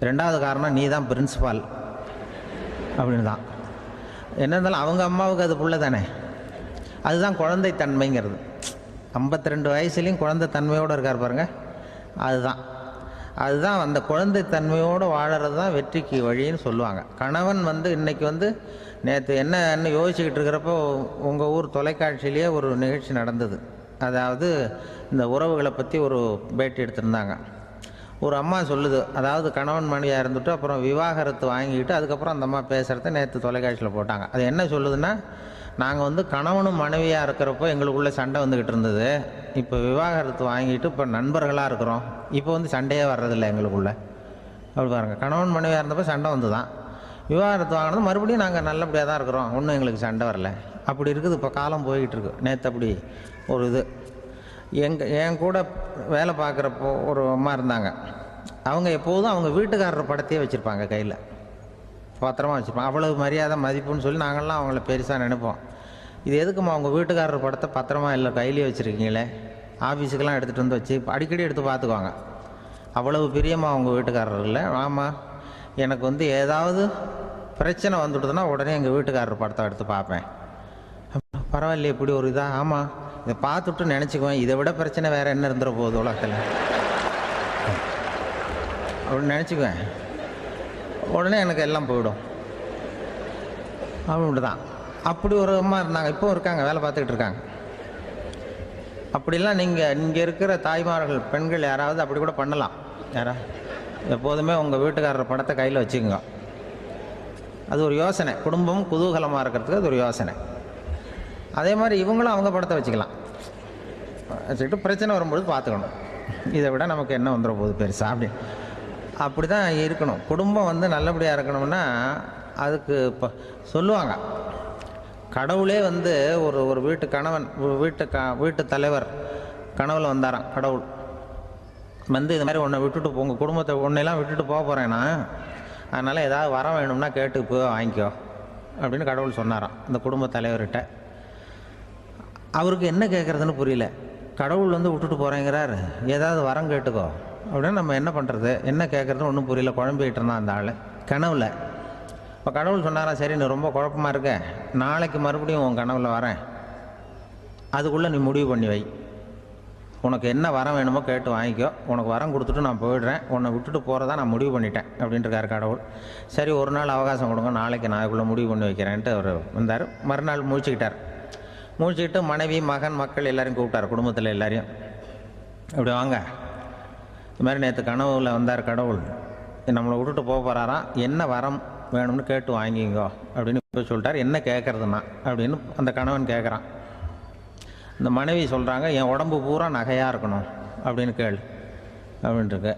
2வது காரணம் நீ தான் பிரின்சிபால் அப்படின்னு தான். என்ன இருந்தாலும் அவங்க அம்மாவுக்கு அது பிள்ளை தானே, அதுதான் குழந்தைத்தன்மைங்கிறது. 52 வயசுலேயும் குழந்தைத்தன்மையோடு இருக்கார் பாருங்கள், அதுதான் அந்த குழந்தைத்தன்மையோடு வாழறது தான் வெற்றிக்கு வழின்னு சொல்லுவாங்க. கணவன் இன்றைக்கி நேற்று என்ன யோசிச்சுக்கிட்டு இருக்கிறப்போ உங்கள் ஊர் தொலைக்காட்சியிலேயே ஒரு நிகழ்ச்சி நடந்தது. அதாவது இந்த உறவுகளை பற்றி ஒரு பேட்டி எடுத்திருந்தாங்க. ஒரு அம்மா சொல்லுது, அதாவது கணவன் மனைவியாக இருந்துட்டு அப்புறம் விவாகரத்து வாங்கிக்கிட்டு அதுக்கப்புறம் அந்த அம்மா பேசுகிறத நேற்று தொலைக்காட்சியில் போட்டாங்க. அது என்ன சொல்லுதுன்னா, நாங்கள் கணவனும் மனைவியாக இருக்கிறப்போ எங்களுக்குள்ளே சண்டை வந்துக்கிட்டு இருந்தது, இப்போ விவாகரத்து வாங்கிட்டு இப்போ நண்பர்களாக இருக்கிறோம், இப்போ சண்டையே வர்றதில்லை எங்களுக்குள்ளே அப்படி பாருங்கள். கணவன் மனைவியாக இருந்தப்போ சண்டை வந்து தான், விவாகரத்து வாங்கினது மறுபடியும் நாங்கள் நல்லபடியாக தான் இருக்கிறோம், ஒன்றும் எங்களுக்கு சண்டை வரல, அப்படி இருக்குது இப்போ காலம் போய்கிட்டு இருக்கு. நேற்று அப்படி ஒரு இது. என் கூட வேலை பார்க்குறப்போ ஒரு அம்மா இருந்தாங்க. அவங்க எப்போதும் அவங்க வீட்டுக்காரர் படத்தையே வச்சுருப்பாங்க, கையில் பத்திரமா வச்சுருப்பாங்க. அவ்வளவு மரியாதை மதிப்புன்னு சொல்லி நாங்கள்லாம் அவங்கள பெருசாக நினைப்போம். இது எதுக்குமா அவங்க வீட்டுக்காரர் படத்தை பத்திரமா இல்லை கையிலேயே வச்சுருக்கீங்களே, ஆஃபீஸுக்கெல்லாம் எடுத்துகிட்டு வந்து வச்சு அடிக்கடி எடுத்து பார்த்துக்குவாங்க. அவ்வளவு பிரியமாக அவங்க வீட்டுக்காரர் இல்லை. ஆமாம், எனக்கு ஏதாவது பிரச்சனை வந்துவிடுதுன்னா உடனே எங்கள் வீட்டுக்காரர் படத்தை எடுத்து பார்ப்பேன். பரவாயில்ல, இப்படி ஒரு இதாக? ஆமாம், இதை பார்த்துட்டு நினச்சிக்குவேன், இதை விட பிரச்சனை வேறு என்ன இருந்துட போகுது உலகத்தில் அப்படின்னு நினச்சிக்குவேன். உடனே எனக்கு எல்லாம் போயிடும் அப்படின்ட்டு தான். அப்படி ஒரு அம்மா இருந்தாங்க, இப்போவும் இருக்காங்க, வேலை பார்த்துக்கிட்டு இருக்காங்க. அப்படிலாம் இங்கே இருக்கிற தாய்மார்கள், பெண்கள் யாராவது அப்படி கூட பண்ணலாம். எப்போதுமே உங்கள் வீட்டுக்காரர் படத்தை கையில் வச்சுக்கோங்க. அது ஒரு யோசனை, குடும்பம் குதூகலமாக இருக்கிறதுக்கு அது ஒரு யோசனை. அதே மாதிரி இவங்களும் அவங்க படத்தை வச்சுக்கலாம், வச்சுக்கிட்டு பிரச்சனை வரும்போது பார்த்துக்கணும். இதை விட நமக்கு என்ன வந்துட போகுது பெருசா அப்படி தான் இருக்கணும். குடும்பம் நல்லபடியாக இருக்கணும்னா அதுக்கு இப்போ சொல்லுவாங்க, கடவுளே ஒரு வீட்டு கணவன், வீட்டு தலைவர் கனவுல வந்தாராம். கடவுள் இது மாதிரி உன்னை விட்டுட்டு உங்கள் குடும்பத்தை உன்னையெல்லாம் விட்டுட்டு போக போகிறேன்னா, அதனால் ஏதாவது வரம் வேணும்னா கேட்டு போய் வாங்கிக்கோ அப்படின்னு கடவுள் சொன்னாராம் இந்த குடும்ப தலைவர்கிட்ட. அவருக்கு என்ன கேட்குறதுன்னு புரியல. கடவுள் விட்டுட்டு போகிறேங்கிறார், ஏதாவது வரம் கேட்டுக்கோ அப்படின்னு. நம்ம என்ன பண்ணுறது, என்ன கேட்குறதுன்னு ஒன்றும் புரியல, குழம்பிக்கிட்டு இருந்தான் அந்த ஆள் கனவுல. இப்போ கடவுள் சொன்னாராம், சரி நீ ரொம்ப குழப்பமாக இருக்க, நாளைக்கு மறுபடியும் உன் கனவுல வரேன், அதுக்குள்ளே நீ முடிவு பண்ணி வை, உனக்கு என்ன வரம் வேணுமோ கேட்டு வாங்கிக்கோ, உனக்கு வரம் கொடுத்துட்டு நான் போயிடுறேன், உன்னை விட்டுட்டு போகிறதா நான் முடிவு பண்ணிட்டேன் அப்படின்ட்டுருக்காரு கடவுள். சரி ஒரு நாள் அவகாசம் கொடுங்க, நாளைக்கு நான் இதுக்குள்ளே முடிவு பண்ணி வைக்கிறேன்ட்டு அவர் வந்தார். மறுநாள் முழிச்சுக்கிட்டு மனைவி மகன் மக்கள் எல்லோரையும் கூப்பிட்டார், குடும்பத்தில் எல்லாரையும். இப்படி வாங்க, இது மாதிரி நேற்று கனவுல வந்தார் கடவுள், நம்மளை விட்டுட்டு போக போகிறாராம், என்ன வரம் வேணும்னு கேட்டு வாங்கிங்கோ அப்படின்னு போய் சொல்லிட்டார். என்ன கேட்குறதுன்னா அப்படின்னு அந்த கணவன் கேட்குறான். இந்த மனைவி சொல்கிறாங்க, என் உடம்பு பூரா நகையாக இருக்கணும் அப்படின்னு கேளு அப்படின்ட்டுருக்கு.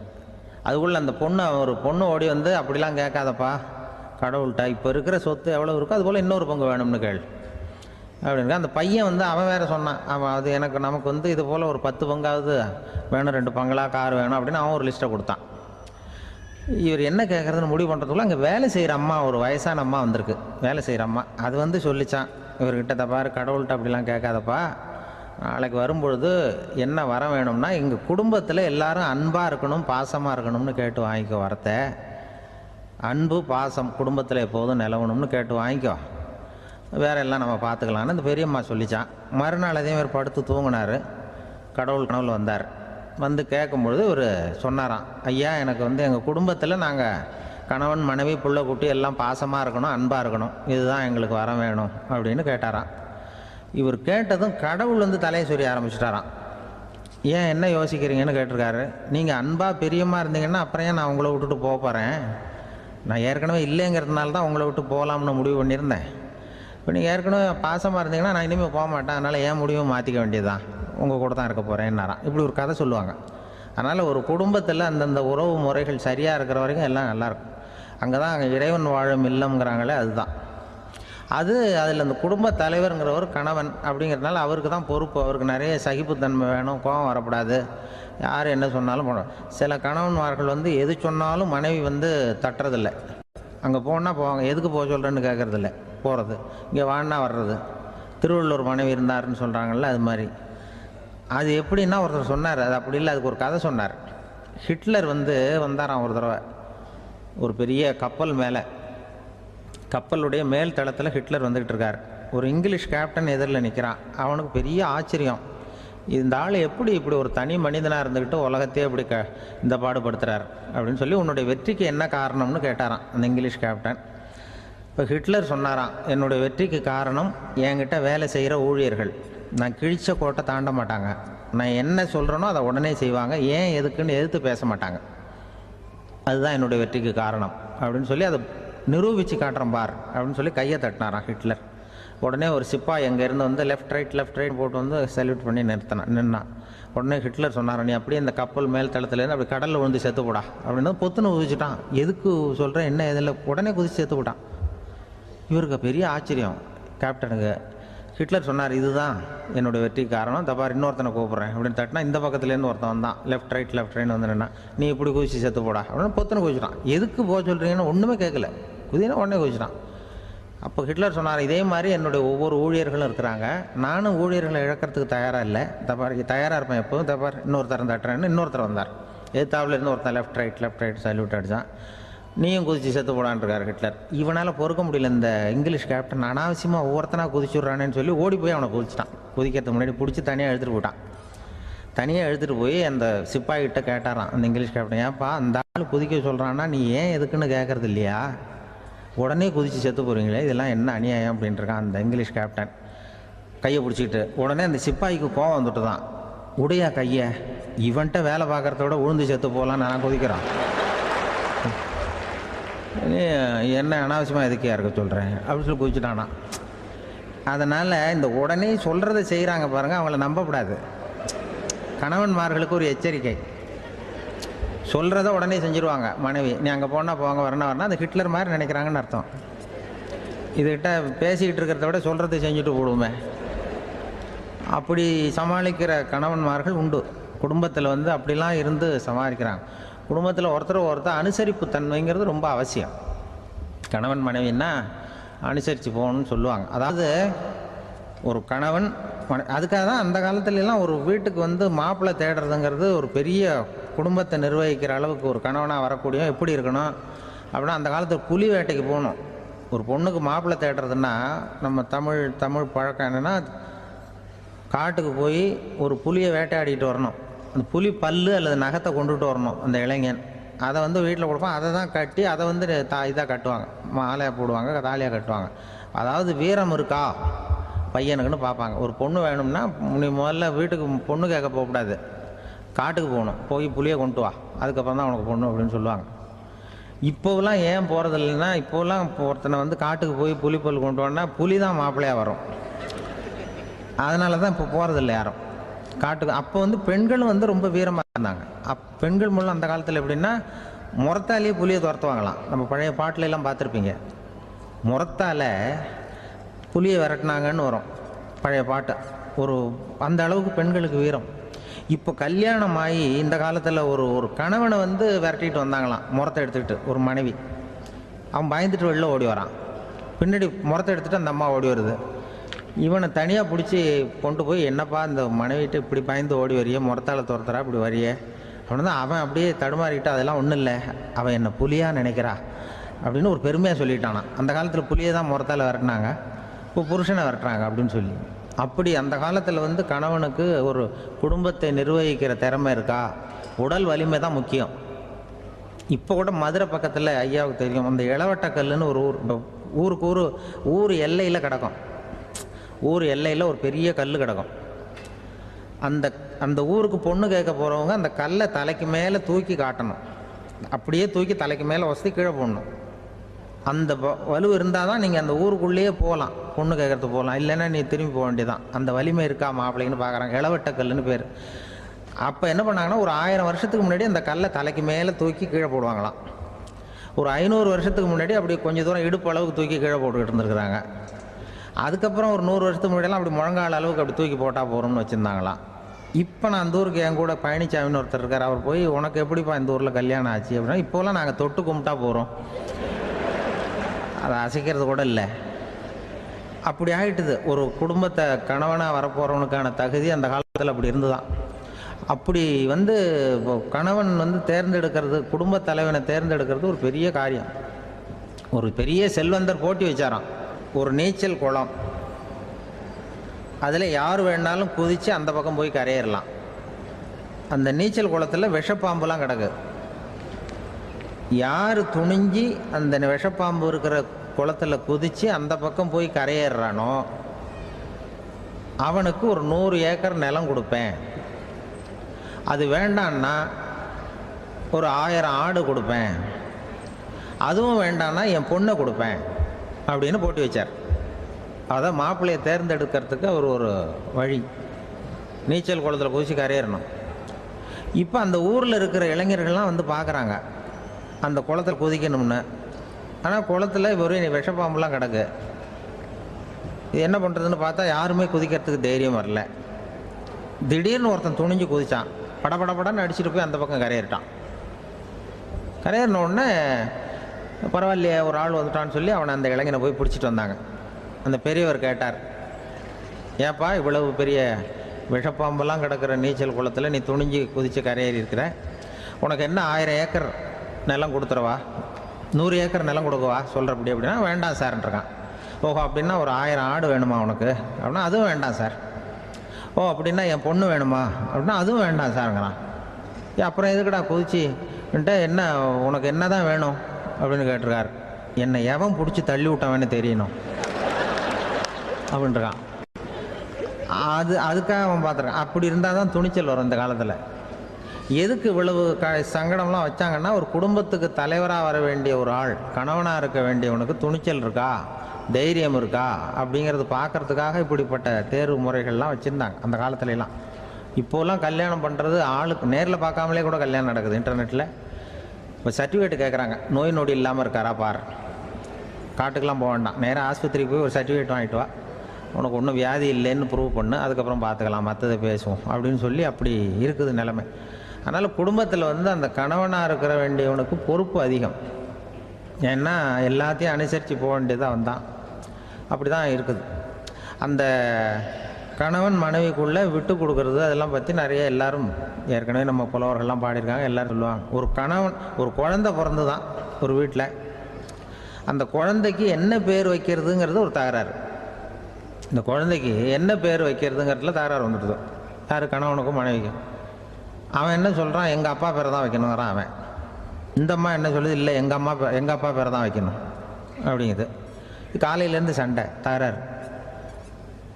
அதுக்குள்ளே அந்த ஒரு பொண்ணு ஓடி அப்படிலாம் கேட்காதப்பா கடவுள்கிட்ட, இப்போ இருக்கிற சொத்து எவ்வளோ இருக்கோ அதுபோல் இன்னொரு பங்கு வேணும்னு கேளு அப்படின்னு. அந்த பையன் அவன் வேறு சொன்னான், அவன் அது நமக்கு இது போல் ஒரு 10 பங்காவது வேணும், 2 பங்களா கார் வேணும் அப்படின்னு அவன் ஒரு லிஸ்ட்டை கொடுத்தான். இவர் என்ன கேட்குறதுன்னு முடிவு பண்ணுறதுக்குள்ள அங்கே வேலை செய்கிற அம்மா, ஒரு வயசான அம்மா வந்திருக்கு, வேலை செய்கிற அம்மா. அது சொல்லிச்சான் இவர்கிட்ட, தப்பாரு கடவுள்கிட்ட அப்படிலாம் கேட்காதப்பா, நாளைக்கு வரும்பொழுது என்ன வர வேணும்னா எங்கள் குடும்பத்தில் எல்லாரும் அன்பாக இருக்கணும், பாசமாக இருக்கணும்னு கேட்டு வாங்கிக்கோ வரத்தை. அன்பு பாசம் குடும்பத்தில் எப்போதும் நிலவணும்னு கேட்டு வாங்கிக்கோ, வேற எல்லாம் நம்ம பார்த்துக்கலான்னு அந்த பெரியம்மா சொல்லிச்சான். மறுநாள் அதே மாதிரி படுத்து தூங்கினார். கடவுள் கனவுல வந்தார். கேட்கும்பொழுது இவர் சொன்னாராம், ஐயா எனக்கு எங்கள் குடும்பத்தில் நாங்கள் கணவன் மனைவி புள்ள குட்டி எல்லாம் பாசமாக இருக்கணும், அன்பாக இருக்கணும், இதுதான் எங்களுக்கு வர வேணும் அப்படின்னு கேட்டாராம். இவர் கேட்டதும் கடவுள் தலையை சொரிய ஆரம்பிச்சிட்டாராம். ஏன் என்ன யோசிக்கிறீங்கன்னு கேட்டிருக்காரு. நீங்கள் அன்பாக பிரியமாக இருந்தீங்கன்னா அப்புறம் ஏன் நான் உங்களை விட்டுட்டு போக போகிறேன், நான் ஏற்கனவே இல்லைங்கிறதுனால தான் உங்களை விட்டு போகலாம்னு முடிவு பண்ணியிருந்தேன். இப்போ நீங்கள் ஏற்கனவே பாசமாக இருந்தீங்கன்னா நான் இனிமேல் போக மாட்டேன், அதனால் ஏன் முடிவும் மாற்றிக்க வேண்டியதுதான், உங்கள் கூட தான் இருக்க போகிறேன்னாராம். இப்படி ஒரு கதை சொல்லுவாங்க. அதனால் ஒரு குடும்பத்தில் அந்தந்த உறவு முறைகள் சரியாக இருக்கிற வரைக்கும் எல்லாம் நல்லாயிருக்கும். அங்கே தான் அங்கே இறைவன் வாழும் இல்லம்ங்கிறாங்களே, அதுதான் அதில் அந்த குடும்ப தலைவருங்கிறவர் கணவன் அப்படிங்கிறதுனால அவருக்கு தான் பொறுப்பு. அவருக்கு நிறைய சகிப்புத்தன்மை வேணும், கோபம் வரக்கூடாது, யார் என்ன சொன்னாலும் போகணும். சில கணவன்மார்கள் எது சொன்னாலும் மனைவி தட்டுறதில்லை, அங்கே போனால் போவாங்க, எதுக்கு போக சொல்கிறேன்னு கேட்குறதில்ல, போகிறது, இங்கே வான்னா வர்றது. திருவள்ளூர் மனைவி இருந்தாருன்னு சொல்கிறாங்கல்ல, அது மாதிரி. அது எப்படின்னா ஒருத்தர் சொன்னார், அது அப்படி இல்லை, அதுக்கு ஒரு கதை சொன்னார். ஹிட்லர் வந்தாராம் ஒரு தடவை, ஒரு பெரிய கப்பல் மேலே, கப்பலுடைய மேல் தளத்தில் ஹிட்லர் வந்துக்கிட்டு இருக்கார். ஒரு இங்கிலீஷ் கேப்டன் எதிரில் நிற்கிறான். அவனுக்கு பெரிய ஆச்சரியம், இந்த ஆள் எப்படி இப்படி ஒரு தனி மனிதனாக இருந்துக்கிட்டு உலகத்தையே இப்படி இந்த பாடுபடுத்துகிறார் அப்படின்னு சொல்லி, உன்னுடைய வெற்றிக்கு என்ன காரணம்னு கேட்டாராம் அந்த இங்கிலீஷ் கேப்டன். இப்போ ஹிட்லர் சொன்னாராம், என்னுடைய வெற்றிக்கு காரணம் என்கிட்ட வேலை செய்கிற ஊழியர்கள், நான் கிழிச்ச கோட்டை தாண்ட மாட்டாங்க, நான் என்ன சொல்கிறேனோ அதை உடனே செய்வாங்க, ஏன் எதுக்குன்னு எதிர்த்து பேச மாட்டாங்க, அதுதான் என்னுடைய வெற்றிக்கு காரணம் அப்படின்னு சொல்லி அதை நிரூபித்து காட்டுறேன் பார் அப்படின்னு சொல்லி கையை தட்டினாராம் ஹிட்லர். உடனே ஒரு சிப்பாய் எங்கேருந்து லெஃப்ட் ரைட் போட்டு சல்யூட் பண்ணி நின்னான். உடனே ஹிட்லர் சொன்னாரான், நீ அப்படியே இந்த கப்பல் மேல் தளத்துலேருந்து அப்படி கடலில் விழுந்து செத்து போடா அப்படின்னு பொத்துன்னு குதிச்சுட்டான். எதுக்கு சொல்கிறேன் என்ன இதில், உடனே குதிச்சு செத்து போட்டான். இவருக்கு பெரிய ஆச்சரியம் கேப்டனுக்கு. ஹிட்லர் சொன்னார், இதுதான் என்னுடைய வெற்றி காரணம், தப்பார் இன்னொருத்தனை கூப்பிட்றேன் அப்படின்னு தட்டினா இந்த பக்கத்துலேருந்து ஒருத்தன் வந்தான், லெஃப்ட் ரைட் வந்து நின்னா, நீ இப்படி குதிச்சு செத்து போடா அப்படின்னு பொத்தனை குதிச்சிட்டான். எதுக்கு போக சொல்கிறீங்கன்னு ஒன்றுமே கேட்கல, குதினா உடனே குதிச்சிட்டான். அப்போ ஹிட்லர் சொன்னார், இதே மாதிரி என்னுடைய ஒவ்வொரு ஊழியர்களும் இருக்கிறாங்க, நானும் ஊழியர்களை இழக்கிறதுக்கு தயாராக இல்லை, தப்பார் தயாராக இருப்பேன் எப்போதும், தப்பார் இன்னொருத்தரம் தட்டுறேன்னு இன்னொருத்தர் வந்தார். எதிர்த்தாவில் இருந்து ஒருத்தன் லெஃப்ட் ரைட் சல்யூட் அடித்தான். நீயும் குதிச்சு செத்து போடான்ருக்கார் ஹிட்லர். இவனால் பொறுக்க முடியல, இந்த இங்கிலீஷ் கேப்டன் அனாவசியமாக ஒவ்வொருத்தனாக குதிச்சுட்றானேன்னு சொல்லி ஓடி போய் அவனை குதிச்சிட்டான். குதிக்கிறதுக்கு முன்னாடி பிடிச்சி தனியாக எடுத்துகிட்டு போட்டான். தனியாக எடுத்துகிட்டு போய் அந்த சிப்பாய்கிட்ட கேட்டாரான் அந்த இங்கிலீஷ் கேப்டன், ஏன்ப்பா அந்த ஆள் குதிக்க சொல்கிறான்னா நீ ஏன் எதுக்குன்னு கேட்கறது இல்லையா, உடனே குதித்து செத்து போகிறீங்களே, இதெல்லாம் என்ன அநியாயம் அப்படின்ட்டுருக்கான் அந்த இங்கிலீஷ் கேப்டன் கையை பிடிச்சிக்கிட்டு. உடனே அந்த சிப்பாய்க்கு கோவம் வந்துட்டு தான், உடையா கையை, இவன்ட்ட வேலை பார்க்குறத விட உழுந்து செத்து போகலான்னு நான் குதிக்கிறான், என்ன அனாவசியமாக எதுக்கே இருக்க சொல்கிறேன் அப்படின்னு சொல்லி குதிச்சுட்டானா. அதனால் இந்த உடனே சொல்கிறத செய்கிறாங்க பாருங்கள், அவங்கள நம்பக்கூடாது. கணவன்மார்களுக்கு ஒரு எச்சரிக்கை, சொல்கிறத உடனே செஞ்சுருவாங்க மனைவி, நீ அங்கே போனால் போங்க வரணும் அது ஹிட்லர் மாதிரி நினைக்கிறாங்கன்னு அர்த்தம். இதுகிட்ட பேசிக்கிட்டு இருக்கிறத விட சொல்கிறத செஞ்சுட்டு போடுவோமே, அப்படி சமாளிக்கிற கணவன்மார்கள் உண்டு. குடும்பத்தில் அப்படிலாம் இருந்து சமாளிக்கிறாங்க. குடும்பத்தில் ஒருத்தர் அனுசரிப்பு தன்மைங்கிறது ரொம்ப அவசியம். கணவன் மனைவின்னா அனுசரித்து போகணும்னு சொல்லுவாங்க. அதாவது ஒரு கணவன் அதுக்காக தான் அந்த காலத்துலலாம் ஒரு வீட்டுக்கு மாப்பிள்ளை தேடுறதுங்கிறது ஒரு பெரிய குடும்பத்தை நிர்வகிக்கிற அளவுக்கு ஒரு கணவனாக வரக்கூடிய எப்படி இருக்கணும் அப்படின்னா, அந்த காலத்தில் புலி வேட்டைக்கு போகணும். ஒரு பொண்ணுக்கு மாப்பிள்ளை தேடுறதுன்னா நம்ம தமிழ் பழக்கம் என்னென்னா, காட்டுக்கு போய் ஒரு புலியை வேட்டையாடிட்டு வரணும். அந்த புலி பல்லு அல்லது நகத்தை கொண்டுட்டு வரணும் அந்த இளைஞன். அதை வீட்டில் கொடுப்பான், அதை தான் கட்டி அதை இதாக கட்டுவாங்க, மாலையாக போடுவாங்க, தாலியாக கட்டுவாங்க. அதாவது வீரம் இருக்கா பையனுக்குன்னு பார்ப்பாங்க. ஒரு பொண்ணு வேணும்னா நீ முதல்ல வீட்டுக்கு பொண்ணு கேட்க போகக்கூடாது, காட்டுக்கு போகணும், போய் புளியை கொண்டு வா, அதுக்கப்புறம் தான் உனக்கு பொண்ணு அப்படின்னு சொல்லுவாங்க. இப்போவெல்லாம் ஏன் போகிறது இல்லைன்னா, இப்போலாம் ஒருத்தனை காட்டுக்கு போய் புலிப்பல் கொண்டு வான்னா புலி தான் மாப்பிள்ளையாக வரும். அதனால தான் இப்போ போகிறதில்ல யாரும் காட்டுக்கு. அப்போ பெண்களும் ரொம்ப வீரமாக இருந்தாங்க. பெண்கள் மூலம் அந்த காலத்தில் எப்படின்னா, முறத்தாலேயே புலியை துரத்துவாங்களாம். நம்ம பழைய பாட்டிலெல்லாம் பார்த்துருப்பீங்க, முறத்தால் புலியை விரட்டினாங்கன்னு வரும் பழைய பாட்டு. அந்த அளவுக்கு பெண்களுக்கு வீரம். இப்போ கல்யாணம் ஆகி இந்த காலத்தில் ஒரு கணவனை விரட்டிட்டு வந்தாங்களாம் முறத்தை எடுத்துக்கிட்டு. ஒரு மனைவி அவன் பயந்துட்டு வெளில ஓடி வரான், பின்னாடி முறத்தை எடுத்துகிட்டு அந்த அம்மா ஓடி வருது. இவனை தனியாக பிடிச்சி கொண்டு போய், என்னப்பா இந்த மனைவிட்டு இப்படி பயந்து ஓடி வரையே, முறத்தால் துரத்துறா இப்படி வரையே அப்படின்னு தான் அவன் அப்படியே தடுமாறிக்கிட்டு, அதெல்லாம் ஒன்றும் இல்லை, அவன் என்னை புலியாக நினைக்கிறா அப்படின்னு ஒரு பெருமையாக சொல்லிட்டானா. அந்த காலத்தில் புலியை தான் முறத்தால் விரட்டினாங்க, இப்போ புருஷனை விரட்டுறாங்க அப்படின்னு சொல்லி. அப்படி அந்த காலத்தில் கணவனுக்கு ஒரு குடும்பத்தை நிர்வகிக்கிற திறமை இருக்கா, உடல் வலிமை தான் முக்கியம். இப்போ கூட மதுரை பக்கத்தில் ஐயாவுக்கு தெரியும், அந்த இளவட்டக்கல்லுன்னு ஒரு ஊர் எல்லையில் கிடக்கும். ஊர் எல்லையில் ஒரு பெரிய கல் கிடக்கும். அந்த ஊருக்கு பொண்ணு கேட்க போகிறவங்க அந்த கல்லை தலைக்கு மேலே தூக்கி காட்டணும், அப்படியே தூக்கி தலைக்கு மேலே வசதி கீழே போடணும். அந்த வலு இருந்தால் தான் நீங்கள் அந்த ஊருக்குள்ளேயே போகலாம், பொண்ணு கேட்கறதுக்கு போகலாம், இல்லைன்னா நீ திரும்பி போக வேண்டியதான். அந்த வலிமை இருக்கா மாப்பிள்ளைன்னு பார்க்குறாங்க, இளவட்டக்கல்லுன்னு பேர். அப்போ என்ன பண்ணாங்கன்னா, ஒரு 1000 வருஷத்துக்கு முன்னாடி அந்த கல்லை தலைக்கு மேலே தூக்கி கீழே போடுவாங்களாம். ஒரு 500 வருஷத்துக்கு முன்னாடி அப்படி கொஞ்சம் தூரம் இடுப்பு அளவுக்கு தூக்கி கீழே போட்டுக்கிட்டு இருந்துருக்குறாங்க. அதுக்கப்புறம் ஒரு 100 வருஷத்துக்கு முன்னாடியெல்லாம் அப்படி முழங்கால அளவுக்கு அப்படி தூக்கி போட்டால் போகிறோம்னு வச்சுருந்தாங்களாம். இப்போ நான் அந்த ஊருக்கு என் கூட பழனிசாமின்னு ஒருத்தர் இருக்கார், அவர் போய் உனக்கு எப்படிப்பா இந்த ஊரில் கல்யாணம் ஆச்சு அப்படின்னா, இப்போலாம் நாங்கள் தொட்டு கும்பிட்டா போகிறோம், அதை அசைக்கிறது கூட இல்லை. அப்படி ஆகிட்டுது. ஒரு குடும்பத்தை கணவனாக வரப்போகிறவனுக்கான தகுதி அந்த காலத்தில் அப்படி இருந்துதான். அப்படி கணவன் தேர்ந்தெடுக்கிறது, குடும்ப தலைவனை தேர்ந்தெடுக்கிறது ஒரு பெரிய காரியம். ஒரு பெரிய செல்வந்தர் போட்டி வச்சாராம், ஒரு நீச்சல் குளம், அதில் யார் வேணாலும் குதித்து அந்த பக்கம் போய் கரையேறலாம். அந்த நீச்சல் குளத்தில் விஷப்பாம்புலாம் கிடக்கு. யார் துணிஞ்சி அந்த விஷப்பாம்பு இருக்கிற குளத்தில் குதித்து அந்த பக்கம் போய் கரையேறானோ அவனுக்கு ஒரு 100 ஏக்கர் நிலம் கொடுப்பேன், அது வேண்டான்னா ஒரு 1000 ஆடு கொடுப்பேன், அதுவும் வேண்டான்னா என் பொண்ணை கொடுப்பேன் அப்படின்னு போட்டி வச்சார். அதான் மாப்பிள்ளையை தேர்ந்தெடுக்கிறதுக்கு அவர் ஒரு வழி, நீச்சல் குளத்தில் குதிச்சு கரையேறணும். இப்போ அந்த ஊரில் இருக்கிற இளைஞர்கள்லாம் பார்க்குறாங்க அந்த குளத்தில் குதிக்கணும்னு. ஆனால் குளத்தில் வெறும் விஷப்பாம்புலாம் கிடக்கு. இது என்ன பண்ணுறதுன்னு பார்த்தா யாருமே குதிக்கிறதுக்கு தைரியம் வரல. திடீர்னு ஒருத்தன் துணிஞ்சு குதிச்சான். படபடன்னு அடிச்சுட்டு போய் அந்த பக்கம் கரையேறிட்டான். கரையேறின உடனே பரவாயில்லையே ஒரு ஆள் வந்துட்டான்னு சொல்லி அவனை அந்த இளைஞனை போய் பிடிச்சிட்டு வந்தாங்க. அந்த பெரியவர் கேட்டார், ஏப்பா இவ்வளவு பெரிய விஷப்பாம்பெல்லாம் கிடக்கிற நீச்சல் குளத்தில் நீ துணிஞ்சு குதித்து கரையேறி இருக்கிற, உனக்கு என்ன 1000 ஏக்கர் நிலம் கொடுத்துறவா, 100 ஏக்கர் நிலம் கொடுக்கவா சொல்கிறப்படி அப்படின்னா வேண்டாம் சார்ன்றிருக்கான். ஓஹோ அப்படின்னா ஒரு 1000 ஆடு வேணுமா உனக்கு அப்படின்னா அதுவும் வேண்டாம் சார். ஓ அப்படின்னா என் பொண்ணு வேணுமா அப்படின்னா அதுவும் வேண்டாம் சாருங்கிறான். அப்புறம் எதுக்குடா குதிச்சுன்ட்டு என்ன உனக்கு என்ன தான் வேணும் அப்படின்னு கேட்டிருக்கார். என்னை எவன் பிடிச்சி தள்ளி விட்டவன்னு தெரியணும் அப்படின்ட்டுருக்கான். அதுக்காக அவன் பார்த்துருக்கான். அப்படி இருந்தால் தான் துணிச்சல் வரும் இந்த காலத்தில். எதுக்கு இவ்வளவு சங்கடம்லாம் வச்சாங்கன்னா, ஒரு குடும்பத்துக்கு தலைவராக வர வேண்டிய ஒரு ஆள், கணவனாக இருக்க வேண்டியவனுக்கு துணிச்சல் இருக்கா, தைரியம் இருக்கா அப்படிங்கிறது பார்க்கறதுக்காக இப்படிப்பட்ட தேர்வு முறைகள்லாம் வச்சுருந்தாங்க அந்த காலத்துலலாம். இப்போலாம் கல்யாணம் பண்ணுறது ஆளுக்கு நேரில் பார்க்காமலே கூட கல்யாணம் நடக்குது இன்டர்நெட்டில். இப்போ சர்டிஃபிகேட் கேட்குறாங்க, நோய் நொடி இல்லாமல் இருக்காரா பார், காட்டுக்கெலாம் போக வேண்டாம், நேராக ஆஸ்பத்திரிக்கு போய் ஒரு சர்டிஃபிகேட் வாங்கிட்டு வா, உனக்கு ஒன்றும் வியாதி இல்லைன்னு ப்ரூவ் பண்ணு, அதுக்கப்புறம் பார்த்துக்கலாம், மற்றதை பேசுவோம் அப்படின்னு சொல்லி அப்படி இருக்குது நிலைமை. அதனால் குடும்பத்தில் வந்து அந்த கணவனாக இருக்கிற வேண்டியவனுக்கு பொறுப்பு அதிகம். ஏன்னா எல்லாத்தையும் அனுசரித்து போக வேண்டியதாக வந்தான். அப்படி தான் இருக்குது. அந்த கணவன் மனைவிக்குள்ளே விட்டு கொடுக்கறது அதெல்லாம் பற்றி நிறைய எல்லாரும் ஏற்கனவே நம்ம புலவர்கள்லாம் பாடியிருக்காங்க. எல்லோரும் சொல்லுவாங்க, ஒரு கணவன் ஒரு குழந்தை பிறந்து தான் ஒரு வீட்டில், அந்த குழந்தைக்கு என்ன பேர் வைக்கிறதுங்கிறது ஒரு தகராறு. இந்த குழந்தைக்கு என்ன பேர் வைக்கிறதுங்கிறதுல தகராறு வந்துடுது. யார்? கணவனுக்கும் மனைவிக்கும். அவன் என்ன சொல்கிறான், எங்கள் அப்பா பேரை தான் வைக்கணுங்கிறான் அவன். இந்த அம்மா என்ன சொல்லுது, இல்லை எங்கள் அப்பா பேரை தான் வைக்கணும் அப்படிங்குது. காலையிலேருந்து சண்டை, தகராறு.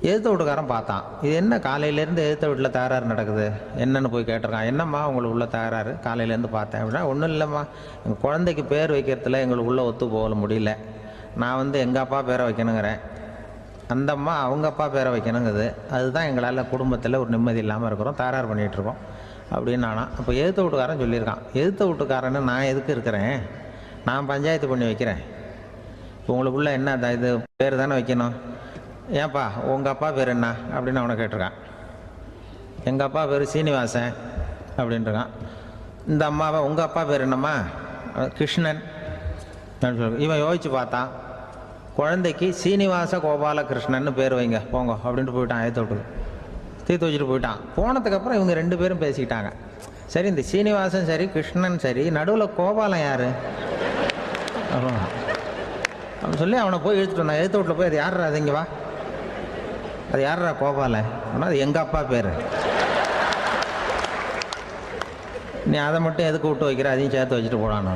எதிர்த்த வீட்டுக்காரன் பார்த்தான், இது என்ன காலையிலேருந்து எதிர்த்த வீட்டில் தகராறு நடக்குது, என்னென்னு போய் கேட்டிருக்கான். என்னம்மா உங்களுக்கு உள்ள தகராறு, காலையிலேருந்து பார்த்தேன் அப்படின்னா, ஒன்றும் இல்லைம்மா, எங்கள் குழந்தைக்கு பேர் வைக்கிறதுல எங்களுக்கு உள்ளே ஒத்து போக முடியல, நான் வந்து எங்கள் அப்பா பேரை வைக்கணுங்கிறேன், அந்த அம்மா அவங்க அப்பா பேரை வைக்கணுங்குது, அதுதான் எங்களால் குடும்பத்தில் ஒரு நிம்மதி இல்லாமல் இருக்கிறோம், தகராறு பண்ணிகிட்ருக்கோம் அப்படின்னு நானா. அப்போ எதிர்த்த வீட்டுக்காரன் சொல்லியிருக்கான், எதிர்த்த வீட்டுக்காரன்னு நான் எதுக்கு இருக்கிறேன், நான் பஞ்சாயத்து பண்ணி வைக்கிறேன், இப்போ உங்களுக்குள்ள என்ன இது பேர் தானே வைக்கணும், ஏன்ப்பா உங்கள் அப்பா பேர் என்ன அப்படின்னு அவனை கேட்டிருக்கான். எங்கள் அப்பா பேர் சீனிவாசன் அப்படின்ட்டுருக்கான். இந்த அம்மாவை உங்கள் அப்பா பேர் என்னம்மா, கிருஷ்ணன் அப்படின்னு சொல்லி இவன் யோசிச்சு பார்த்தான். குழந்தைக்கு சீனிவாச கோபாலகிருஷ்ணன்னு பேர் வைங்க போங்க அப்படின்ட்டு போயிட்டான். தீர்த்து வச்சுட்டு போயிட்டான். போனதுக்கப்புறம் இவங்க 2 பேரும் பேசிக்கிட்டாங்க. சரி, இந்த சீனிவாசன் சரி கிருஷ்ணன் சரி, நடுவில் கோபாலம் யார் அப்படின்னு சொல்லி அவனை போய் இழுத்துட்டு வந்தான். எழுத்து வீட்டில் போய் அது யாரா, அது இங்கே வா, அது யாரா கோபாலன் அப்படின்னா, அது எங்கள் அப்பா பேர், நீ அதை மட்டும் எதுக்கு விட்டு வைக்கிற, அதையும் சேர்த்து வச்சுட்டு போடான்னு.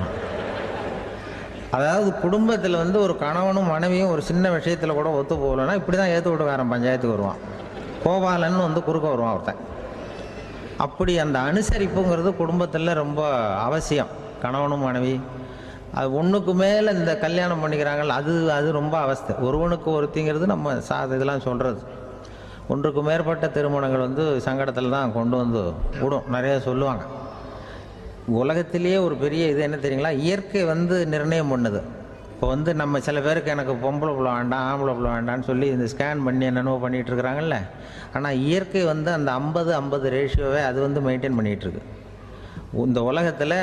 அதாவது குடும்பத்தில் வந்து ஒரு கணவனும் மனைவியும் ஒரு சின்ன விஷயத்தில் கூட ஒத்து போகலைன்னா இப்படி தான் ஏற்று வீட்டுக்காரன் பஞ்சாயத்துக்கு வருவான். கோபாலன்னு வந்து குறுக்க வருவான் ஒருத்தன். அப்படி அந்த அனுசரிப்புங்கிறது குடும்பத்தில் ரொம்ப அவசியம். கணவனும் மனைவி அது ஒன்றுக்கு மேலே இந்த கல்யாணம் பண்ணிக்கிறாங்கல்ல, அது ரொம்ப அவஸ்தை. ஒருவனுக்கு ஒருத்திங்கிறது நம்ம இதெல்லாம் சொல்கிறது. ஒன்றுக்கு மேற்பட்ட திருமணங்கள் வந்து சங்கடத்தில் தான் கொண்டு வந்து விடும். நிறைய சொல்லுவாங்க. உலகத்திலேயே ஒரு பெரிய இது என்ன தெரியுங்களா, இயற்கை வந்து நிர்ணயம் பண்ணுது. இப்போ வந்து நம்ம சில பேருக்கு எனக்கு பொம்பளை பிள்ளை வேண்டாம் ஆம்பளை பிள்ளை வேண்டான்னு சொல்லி இந்த ஸ்கேன் பண்ணி என்னென்னோ பண்ணிகிட்டு இருக்கிறாங்கல்ல. ஆனால் இயற்கை வந்து அந்த 50-50 ரேஷியோவை அது வந்து மெயின்டைன் பண்ணிகிட்ருக்கு. இந்த உலகத்தில்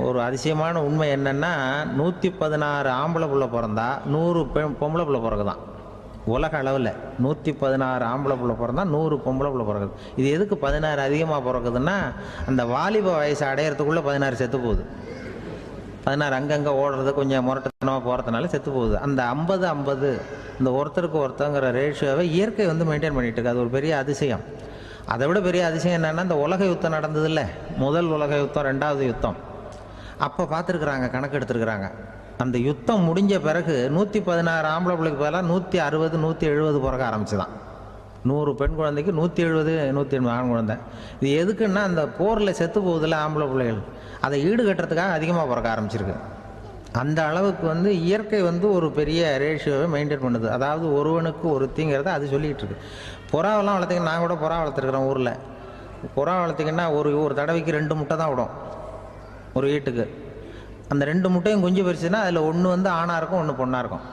ஒரு அதிசயமான உண்மை என்னென்னா, 116 ஆம்பளை பிள்ளை பிறந்தா 100 பொம்பளை பிள்ளை பிறகுதான். உலக அளவில் 116 ஆம்பளை பிள்ளை பிறந்தா 100 பொம்பளை பிள்ளை பிறகுது. இது எதுக்கு 16 அதிகமாக பிறகுதுன்னா, அந்த வாலிப வயசு அடையிறதுக்குள்ளே 16 செத்து போகுது. 16 அங்கங்கே ஓடுறது கொஞ்சம் முரட்டத்தனமாக போகிறதுனால செத்து போகுது. அந்த 50-50 இந்த ஒருத்தருக்கு ஒருத்தங்கிற ரேஷியோவை இயற்கை வந்து மெயின்டைன் பண்ணிகிட்டு இருக்கு. அது ஒரு பெரிய அதிசயம். அதை விட பெரிய அதிசயம் என்னென்னா, இந்த உலக யுத்தம் நடந்ததில்ல, முதல் உலக யுத்தம், 2வது யுத்தம், அப்போ பார்த்துருக்குறாங்க, கணக்கு எடுத்துருக்குறாங்க. அந்த யுத்தம் முடிஞ்ச பிறகு 116 ஆம்பளை பிள்ளைக்கு பதிலாக 160 170 பிறக்க ஆரம்பிச்சுதான். 100 பெண் குழந்தைக்கு 170 180 ஆண் குழந்தை. இது எதுக்குன்னா, அந்த போரில் செத்து போகுதில்ல ஆம்பளை பிள்ளைகள், அதை ஈடுகட்டுறதுக்காக அதிகமாக பிறக்க ஆரம்பிச்சிருக்கு. அந்த அளவுக்கு வந்து இயற்கை வந்து ஒரு பெரிய ரேஷியோவை மெயின்டைன் பண்ணுது. அதாவது ஒருவனுக்கு ஒருத்திங்கிறத அது சொல்லிகிட்டு இருக்கு. புறாவெல்லாம் வளர்த்திங்கன்னா, நான் கூட புறா வளர்த்துருக்குறேன் ஊரில். புறா வளர்த்திங்கன்னா ஒரு தடவைக்கு 2 முட்டை தான் விடும் ஒரு வீட்டுக்கு. அந்த 2 முட்டையும் குஞ்சு பறிச்சுன்னா அதில் ஒன்று வந்து ஆணாக இருக்கும், ஒன்று பொண்ணாக இருக்கும்.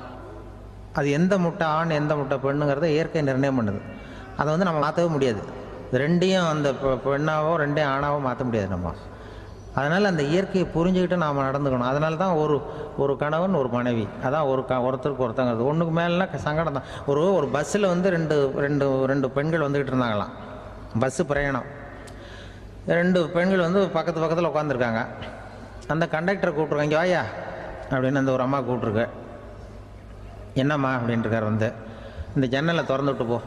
அது எந்த முட்டை ஆண் எந்த முட்டை பெண்ணுங்கிறத இயற்கை நிர்ணயம் பண்ணுது. அதை வந்து நம்ம மாற்றவே முடியாது. ரெண்டையும் அந்த பெண்ணாவோ ரெண்டையும் ஆணாவோ மாற்ற முடியாது நம்ம. அதனால் அந்த இயற்கையை புரிஞ்சுக்கிட்டு நாம் நடந்துக்கணும். அதனால தான் ஒரு கணவன் ஒரு மனைவி, அதான் ஒருத்தருக்கு ஒருத்தங்கிறது. ஒன்றுக்கு மேலேனா சங்கடம் தான். ஒரு பஸ்ஸில் வந்து ரெண்டு பெண்கள் வந்துக்கிட்டு இருந்தாங்களாம். பஸ்ஸு பிரயாணம். 2 பெண்கள் வந்து பக்கத்தில் உட்காந்துருக்காங்க. அந்த கண்டக்டரை கூப்பிட்ருக்காங்க, இங்கே வாயா அப்படின்னு அந்த ஒரு அம்மா கூப்பிட்ருக்கு. என்னம்மா அப்படின்ட்டுருக்கார். வந்து இந்த ஜன்னலை திறந்து விட்டு போ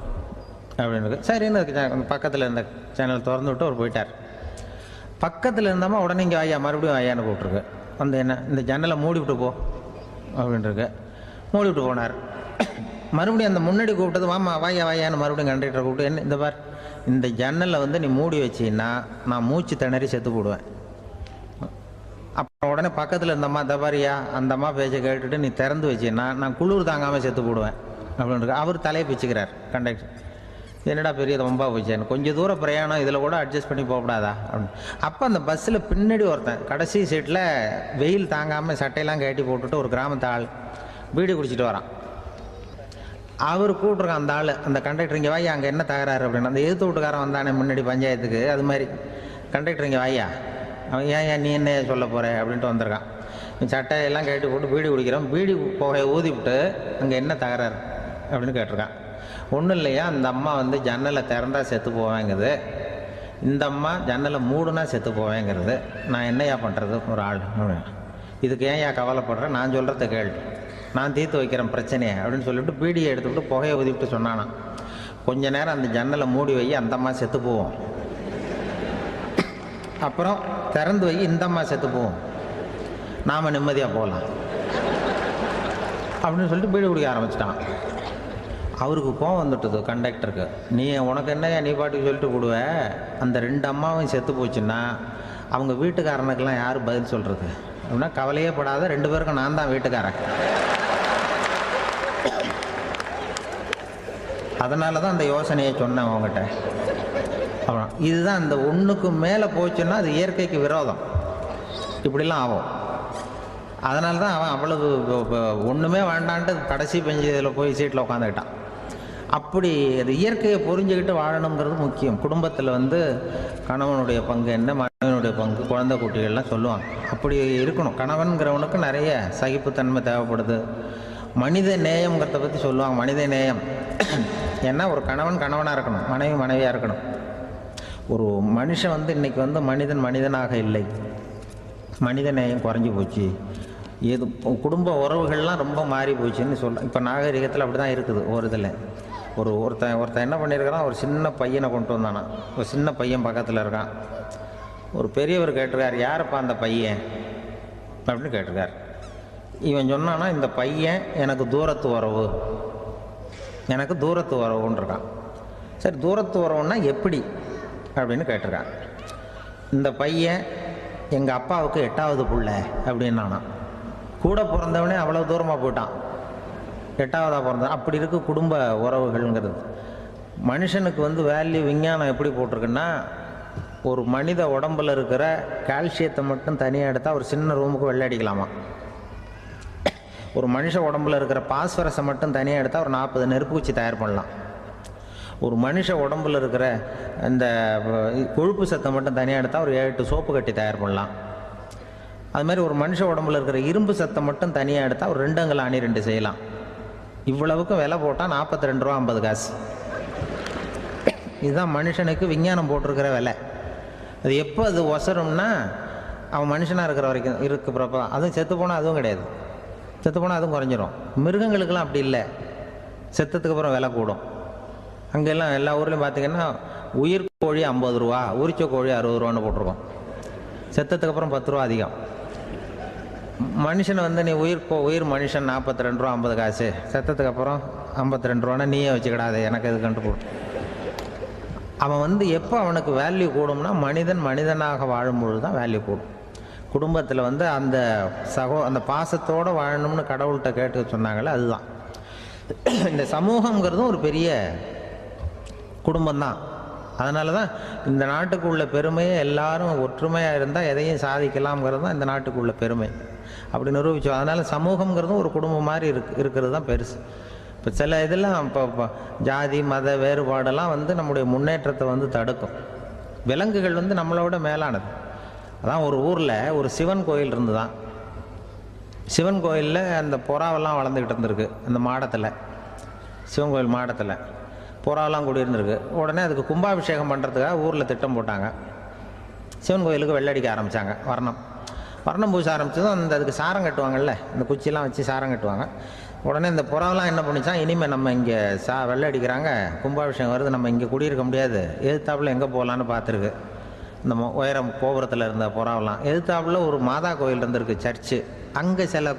அப்படின்னு. சரின்னு பக்கத்தில் இருந்த ஜன்னலை திறந்து விட்டு அவர் போயிட்டார். பக்கத்தில் இருந்தம்மா உடனே இங்கே வாயா மறுபடியும் வாயான்னு கூப்பிட்ருக்கு. வந்து என்ன இந்த ஜன்னலை மூடி விட்டு போ அப்படின்ட்டுருக்கு. மூடி விட்டு போனார். மறுபடியும் அந்த முன்னாடி கூப்பிட்டது வாமா வாயான்னு மறுபடியும் கண்டக்டரை கூப்பிட்டு, என்ன இந்த பார், இந்த ஜன்னலை வந்து நீ மூடி வச்சின்னா நான் மூச்சு திணறி செத்து போடுவேன். அப்புறம் உடனே பக்கத்தில் இருந்தம்மா தபாரியா அந்த அம்மா பேச்சை கேட்டுட்டு நீ திறந்து வச்சின்னா நான் குளிர் தாங்காமல் செத்து போடுவேன் அப்படின்ட்டு அவர் தலையை பிச்சுக்கிறார் கண்டக்டர். என்னடா பெரிய ரொம்ப போச்சேன்னு, கொஞ்சம் தூரம் பிரயாணம் இதில் கூட அட்ஜஸ்ட் பண்ணி போகக்கூடாதா அப்படின்னு. அப்போ அந்த பஸ்ஸில் பின்னாடி ஒருத்தன் கடைசி சீட்டில் வெயில் தாங்காமல் சட்டையெல்லாம் கட்டி போட்டுட்டு ஒரு கிராமத்து ஆள் பீடி குடிச்சிட்டு வரான். அவர் கூப்பிட்ருக்கான் அந்த ஆள், அந்த கண்டக்டர் இங்கே வாயா அங்கே என்ன தகராறு அப்படின்னு. அந்த எதிர்த்து வீட்டுக்காரன் வந்தானே முன்னாடி பஞ்சாயத்துக்கு, அது மாதிரி கண்டக்டர் இங்கே வாயா, அவன் ஏன் நீ என்ன சொல்ல போகிற அப்படின்ட்டு வந்திருக்கான். சட்டையெல்லாம் கட்டி போட்டு பீடி குடிக்கிறான். பீடி புகையை ஊதிவிட்டு அங்கே என்ன தகராறு அப்படின்னு கேட்டிருக்கான். ஒன்றும் இல்லையா, அந்த அம்மா வந்து ஜன்னலை திறந்தா செத்து போவேங்கிறது, இந்த அம்மா ஜன்னலை மூடுனா செத்து போவேங்கிறது, நான் என்னையா பண்ணுறது ஒரு ஆள், இதுக்கு ஏன் கவலைப்படுறேன், நான் சொல்கிறத கேள், நான் தீர்த்து வைக்கிறேன் பிரச்சனையை அப்படின்னு சொல்லிவிட்டு பீடியை எடுத்துக்கிட்டு புகையை ஊதிவிட்டு சொன்னானா, கொஞ்ச நேரம் அந்த ஜன்னலை மூடி வை, அந்த அம்மா செத்து போவோம், அப்புறம் திறந்து வை, இந்த அம்மா செத்து போவோம், நாம் நிம்மதியாக போகலாம் அப்படின்னு சொல்லிட்டு பீடி குடிக்க ஆரம்பிச்சிட்டான். அவருக்கு கோவம் வந்துட்டுது கண்டக்டருக்கு. உனக்கு என்னையா நீ பாட்டுக்கு சொல்லிட்டு போடுவ, அந்த 2 அம்மாவும் செத்து போச்சுன்னா அவங்க வீட்டுக்காரனுக்கெல்லாம் யார் பதில் சொல்கிறது அப்படின்னா, கவலையே படாத 2 பேருக்கும் நான் தான் வீட்டுக்காரன். அதனால தான் அந்த யோசனையை சொன்னேன் அவங்ககிட்ட. அப்புறம் இதுதான் அந்த ஒன்றுக்கு மேலே போச்சுன்னா அது இயற்கைக்கு விரோதம், இப்படிலாம் ஆகும். அதனால தான் அவன் அவ்வளவு ஒன்றுமே வேண்டான்ட்டு கடைசி பெஞ்சு இதில் போய் சீட்டில் உட்காந்துக்கிட்டான். அப்படி அது இயற்கையை புரிஞ்சுக்கிட்டு வாழணுங்கிறது முக்கியம். குடும்பத்தில் வந்து கணவனுடைய பங்கு என்ன, மனைவனுடைய பங்கு, குழந்தை குட்டிகள்லாம் சொல்லுவாங்க. அப்படி இருக்கணும். கணவன்கிறவனுக்கு நிறைய சகிப்புத்தன்மை தேவைப்படுது. மனித நேயம்ங்கிறத பற்றி சொல்லுவாங்க. மனித நேயம் ஏன்னா ஒரு கணவன் கணவனாக இருக்கணும், மனைவி மனைவியாக இருக்கணும். ஒரு மனுஷன் வந்து இன்றைக்கி வந்து மனிதனாக இல்லை, மனித நேயம் குறைஞ்சி போச்சு, ஏது குடும்ப உறவுகள்லாம் ரொம்ப மாறி போச்சுன்னு சொல்ல. இப்போ நாகரிகத்தில் அப்படி தான் இருக்குது. ஒரு இதில் ஒருத்தன் என்ன பண்ணியிருக்கிறான், ஒரு சின்ன பையனை கொண்டு வந்தானா, ஒரு சின்ன பையன் பக்கத்தில் இருக்கான். ஒரு பெரியவர் கேட்டிருக்கார், யாருப்பா அந்த பையன் அப்படின்னு கேட்டிருக்கார். இவன் சொன்னான்னா, இந்த பையன் எனக்கு தூரத்து உறவுன்னு இருக்கான். சரி, தூரத்து உறவுன்னா எப்படி அப்படின்னு கேட்டிருக்கான். இந்த பையன் எங்கள் அப்பாவுக்கு 8வது பிள்ளை அப்படின்னானா. கூட பிறந்தவனே அவ்வளோ தூரமாக போயிட்டான், 8வதாக பிறந்தான். அப்படி இருக்கு குடும்ப உறவுகள்ங்கிறது. மனுஷனுக்கு வந்து வேல்யூ விஞ்ஞானம் எப்படி போட்டிருக்குன்னா, ஒரு மனித உடம்பில் இருக்கிற கால்சியத்தை மட்டும் தனியாக எடுத்தால் ஒரு சின்ன ரூமுக்கு வெள்ளை அடிக்கலாமா. ஒரு மனுஷ உடம்பில் இருக்கிற பாஸ்பரஸை மட்டும் தனியாக எடுத்தால் ஒரு 40 நெருப்பு வச்சு தயார் பண்ணலாம். ஒரு மனுஷ உடம்பில் இருக்கிற இந்த கொழுப்பு சத்தை மட்டும் தனியாக எடுத்தால் ஒரு 7 சோப்பு கட்டி தயார் பண்ணலாம். அது மாதிரி ஒரு மனுஷ உடம்புல இருக்கிற இரும்பு சத்தை மட்டும் தனியாக எடுத்தால் ஒரு 2 அங்குல அணி 2 செய்யலாம். இவ்வளவுக்கும் விலை போட்டால் 42 ரூபா 50 காசு. இதுதான் மனுஷனுக்கு விஞ்ஞானம் போட்டிருக்கிற விலை. அது எப்போ அது ஒசரும்னா, அவன் மனுஷனாக இருக்கிற வரைக்கும் இருக்கிறப்ப. அதுவும் செத்து போனால் அதுவும் கிடையாது, செத்து போனால் அதுவும் குறைஞ்சிரும். மிருகங்களுக்கெல்லாம் அப்படி இல்லை, செத்ததுக்கு அப்புறம் விலை கூடும். அங்கெல்லாம் எல்லா ஊர்லேயும் பார்த்திங்கன்னா உயிர் கோழி 50 ரூபா, உரிச்ச கோழி 60 ரூபான்னு போட்டிருக்கோம். செத்ததுக்கு அப்புறம் 10 ரூபா அதிகம். மனுஷனை வந்து நீ உயிர் மனுஷன் 42 ரூபா 50 காசு, செத்ததுக்கு அப்புறம் 52 ரூபான்னா நீயே வச்சுக்கிடாது, எனக்கு எது கண்டு போடும். அவன் வந்து எப்போ அவனுக்கு வேல்யூ கூடும்னா, மனிதனாக வாழும்பொழுது தான் வேல்யூ கூடும். குடும்பத்தில் வந்து அந்த பாசத்தோடு வாழணும்னு கடவுள்கிட்ட கேட்டு சொன்னாங்களே, அதுதான். இந்த சமூகங்கிறதும் ஒரு பெரிய குடும்பம்தான். அதனால தான் இந்த நாட்டுக்கு உள்ள பெருமையை எல்லாரும் ஒற்றுமையாக இருந்தால் எதையும் சாதிக்கலாம்ங்கிறது தான் இந்த நாட்டுக்கு உள்ள பெருமை. அப்படி நிரூபித்தோம். அதனால் சமூகங்கிறதும் ஒரு குடும்பம் மாதிரி இருக்கிறது தான் பெருசு. இப்போ சில இதெல்லாம் இப்போ ஜாதி மத வேறுபாடெல்லாம் வந்து நம்முடைய முன்னேற்றத்தை வந்து தடுக்கும். விலங்குகள் வந்து நம்மளோட மேலானது. அதான் ஒரு ஊரில் ஒரு சிவன் கோயில் இருந்து தான். சிவன் கோயிலில் அந்த புறாவெல்லாம் வளர்ந்துக்கிட்டு இருந்திருக்கு. அந்த மாடத்தில், சிவன் கோயில் மாடத்தில் புறாவெல்லாம் குடியிருந்திருக்கு. உடனே அதுக்கு கும்பாபிஷேகம் பண்ணுறதுக்காக ஊரில் திட்டம் போட்டாங்க. சிவன் கோயிலுக்கு வெள்ளடிக்க ஆரம்பித்தாங்க. வர்ணம் பூச ஆரம்பித்ததும் அந்த அதுக்கு சாரம் கட்டுவாங்கல்ல, இந்த குச்சியெல்லாம் வச்சு சாரம் கட்டுவாங்க. உடனே இந்த புறாவெல்லாம் என்ன பண்ணிச்சான், இனிமேல் நம்ம இங்கே வெள்ளை அடிக்கிறாங்க, கும்பாபிஷேகம் வருது, நம்ம இங்கே குடியிருக்க முடியாது, எதிர்த்தாப்புல எங்கே போகலான்னு பார்த்துருக்கு. இந்த உயரம் கோபுரத்தில் இருந்த புறாவெல்லாம் எதிர்த்தாப்புல ஒரு மாதா கோயில் இருந்திருக்கு, சர்ச்சு. அங்கே சில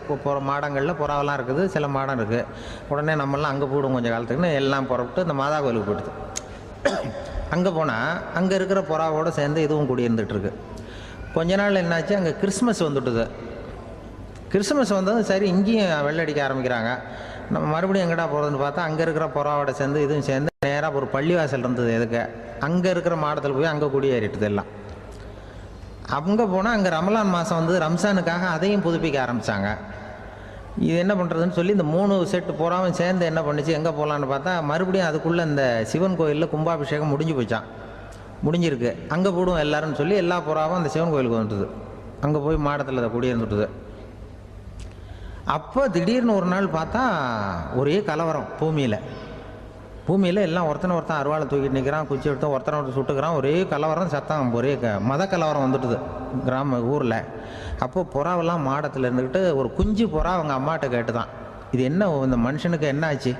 மாடங்களில் புறாவெல்லாம் இருக்குது, சில மாடம் இருக்குது. உடனே நம்மளாம் அங்கே போடுவோம் கொஞ்சம் காலத்துக்குன்னு எல்லாம் புறப்பட்டு இந்த மாதா கோயிலுக்கு போயிடுது. அங்கே போனால் அங்கே இருக்கிற புறாவோடு சேர்ந்து இதுவும் குடியிருந்துகிட்ருக்கு. கொஞ்ச நாள் என்னாச்சு, அங்கே கிறிஸ்மஸ் வந்துட்டுது. கிறிஸ்மஸ் வந்ததும் சரி இங்கேயும் வெள்ளடிக்க ஆரம்பிக்கிறாங்க. நம்ம மறுபடியும் எங்கடா போகிறதுன்னு பார்த்தா அங்கே இருக்கிற புறாவோட சேர்ந்து இதுவும் சேர்ந்து நேராக ஒரு பள்ளிவாசல் இருந்தது. எதுக்கு அங்கே இருக்கிற மாடத்தில் போய் அங்கே குடியேறிட்டுது எல்லாம். அங்கே போனால் அங்கே ரமலான் மாதம் வந்து ரம்ஜானுக்காக அதையும் புதுப்பிக்க ஆரம்பித்தாங்க. இது என்ன பண்ணுறதுன்னு சொல்லி இந்த 3 செட்டு புறாவும் சேர்ந்து என்ன பண்ணிச்சு, எங்கே போகலான்னு பார்த்தா மறுபடியும் அதுக்குள்ளே இந்த சிவன் கோயிலில் கும்பாபிஷேகம் முடிஞ்சு போச்சான். முடிஞ்சிருக்கு, அங்கே போடுவோம் எல்லாருன்னு சொல்லி எல்லா புறாவும் அந்த சிவன் கோயிலுக்கு வந்துட்டுது. அங்கே போய் மாடத்தில் அதை குடியிருந்துட்டுது. அப்போ திடீர்னு ஒரு நாள் பார்த்தா ஒரே கலவரம் பூமியில் எல்லாம் ஒருத்தனை ஒருத்தன் அருவாளை தூக்கிட்டு நிற்கிறான், குச்சி எடுத்து ஒருத்தனை ஒருத்தர் சுட்டுக்கிறான். ஒரே கலவரம், சத்தம், ஒரே மத கலவரம் வந்துட்டுது ஊரில். அப்போது புறாவெல்லாம் மாடத்தில் இருந்துக்கிட்டு ஒரு குஞ்சு புறா அவங்க அம்மாட்ட கேட்டு தான், இது என்ன இந்த மனுஷனுக்கு என்ன ஆச்சு,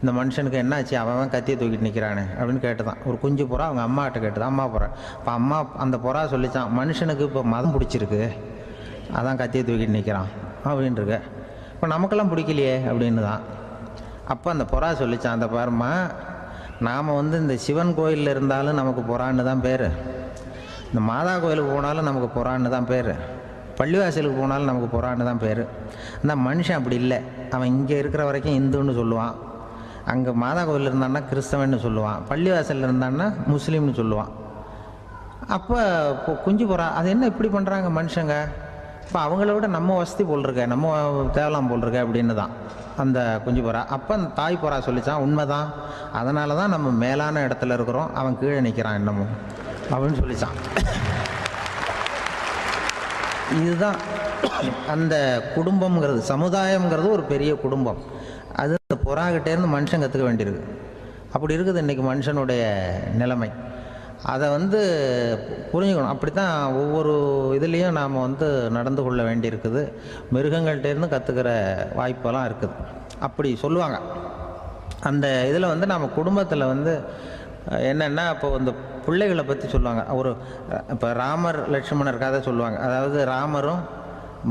இந்த மனுஷனுக்கு என்ன ஆச்சு, அவன் கத்தியை தூக்கிட்டு நிற்கிறானே அப்படின்னு கேட்டு தான். ஒரு குஞ்சு புறா அவங்க அம்மாட்ட கேட்டு தான், அம்மா புறா. இப்போ அம்மா அந்த புறா சொல்லித்தான், மனுஷனுக்கு இப்போ மதம் பிடிச்சிருக்கு, அதான் கத்தியை தூக்கிட்டு நிற்கிறான் அப்படின்ட்டுருக்கு. இப்போ நமக்கெல்லாம் பிடிக்கலையே அப்படின்னு தான். அப்போ அந்த புறா சொல்லித்தான், அந்த பாருமா, நாம் வந்து இந்த சிவன் கோயிலில் இருந்தாலும் நமக்கு புறான்னு தான் பேர், இந்த மாதா கோயிலுக்கு போனாலும் நமக்கு புறான்னு தான் பேர், பள்ளிவாசலுக்கு போனாலும் நமக்கு புறான்னு தான் பேர். அந்த மனுஷன் அப்படி இல்லை. அவன் இங்கே இருக்கிற வரைக்கும் இந்துன்னு சொல்லுவான், அங்கே மாதா கோயில் இருந்தான்னா கிறிஸ்தவன்னு சொல்லுவான், பள்ளிவாசலில் இருந்தான்னா முஸ்லீம்னு சொல்லுவான். அப்போ குஞ்சு புறா அது என்ன இப்படி பண்ணுறாங்க மனுஷங்க, இப்போ அவங்கள விட நம்ம வசதி போல் இருக்க, நம்ம தேவலாம் போல் இருக்க அப்படின்னு தான் அந்த குஞ்சு புறா. அப்போ அந்த தாய் புறா சொல்லித்தான், உண்மைதான், அதனால தான் நம்ம மேலான இடத்துல இருக்கிறோம், அவன் கீழே நிற்கிறான் இன்னமும் அப்படின்னு சொல்லித்தான். இதுதான் அந்த குடும்பம்ங்கிறது, சமுதாயம்ங்கிறது ஒரு பெரிய குடும்பம். அது இந்த புறாகிட்டேருந்து மனுஷன் கற்றுக்க வேண்டியிருக்கு. அப்படி இருக்குது இன்றைக்கி மனுஷனுடைய நிலைமை. அதை வந்து புரிஞ்சுக்கணும். அப்படி தான் ஒவ்வொரு இதுலேயும் நாம் வந்து நடந்து கொள்ள வேண்டியிருக்குது. மிருகங்கள்டேருந்து கற்றுக்கிற வாய்ப்பெல்லாம் இருக்குது. அப்படி சொல்லுவாங்க. அந்த இதில் வந்து நம்ம குடும்பத்தில் வந்து என்னென்னா, இப்போ இந்த பிள்ளைகளை பற்றி சொல்லுவாங்க. இப்போ ராமர் லட்சுமணர் கதை சொல்லுவாங்க. அதாவது ராமரும்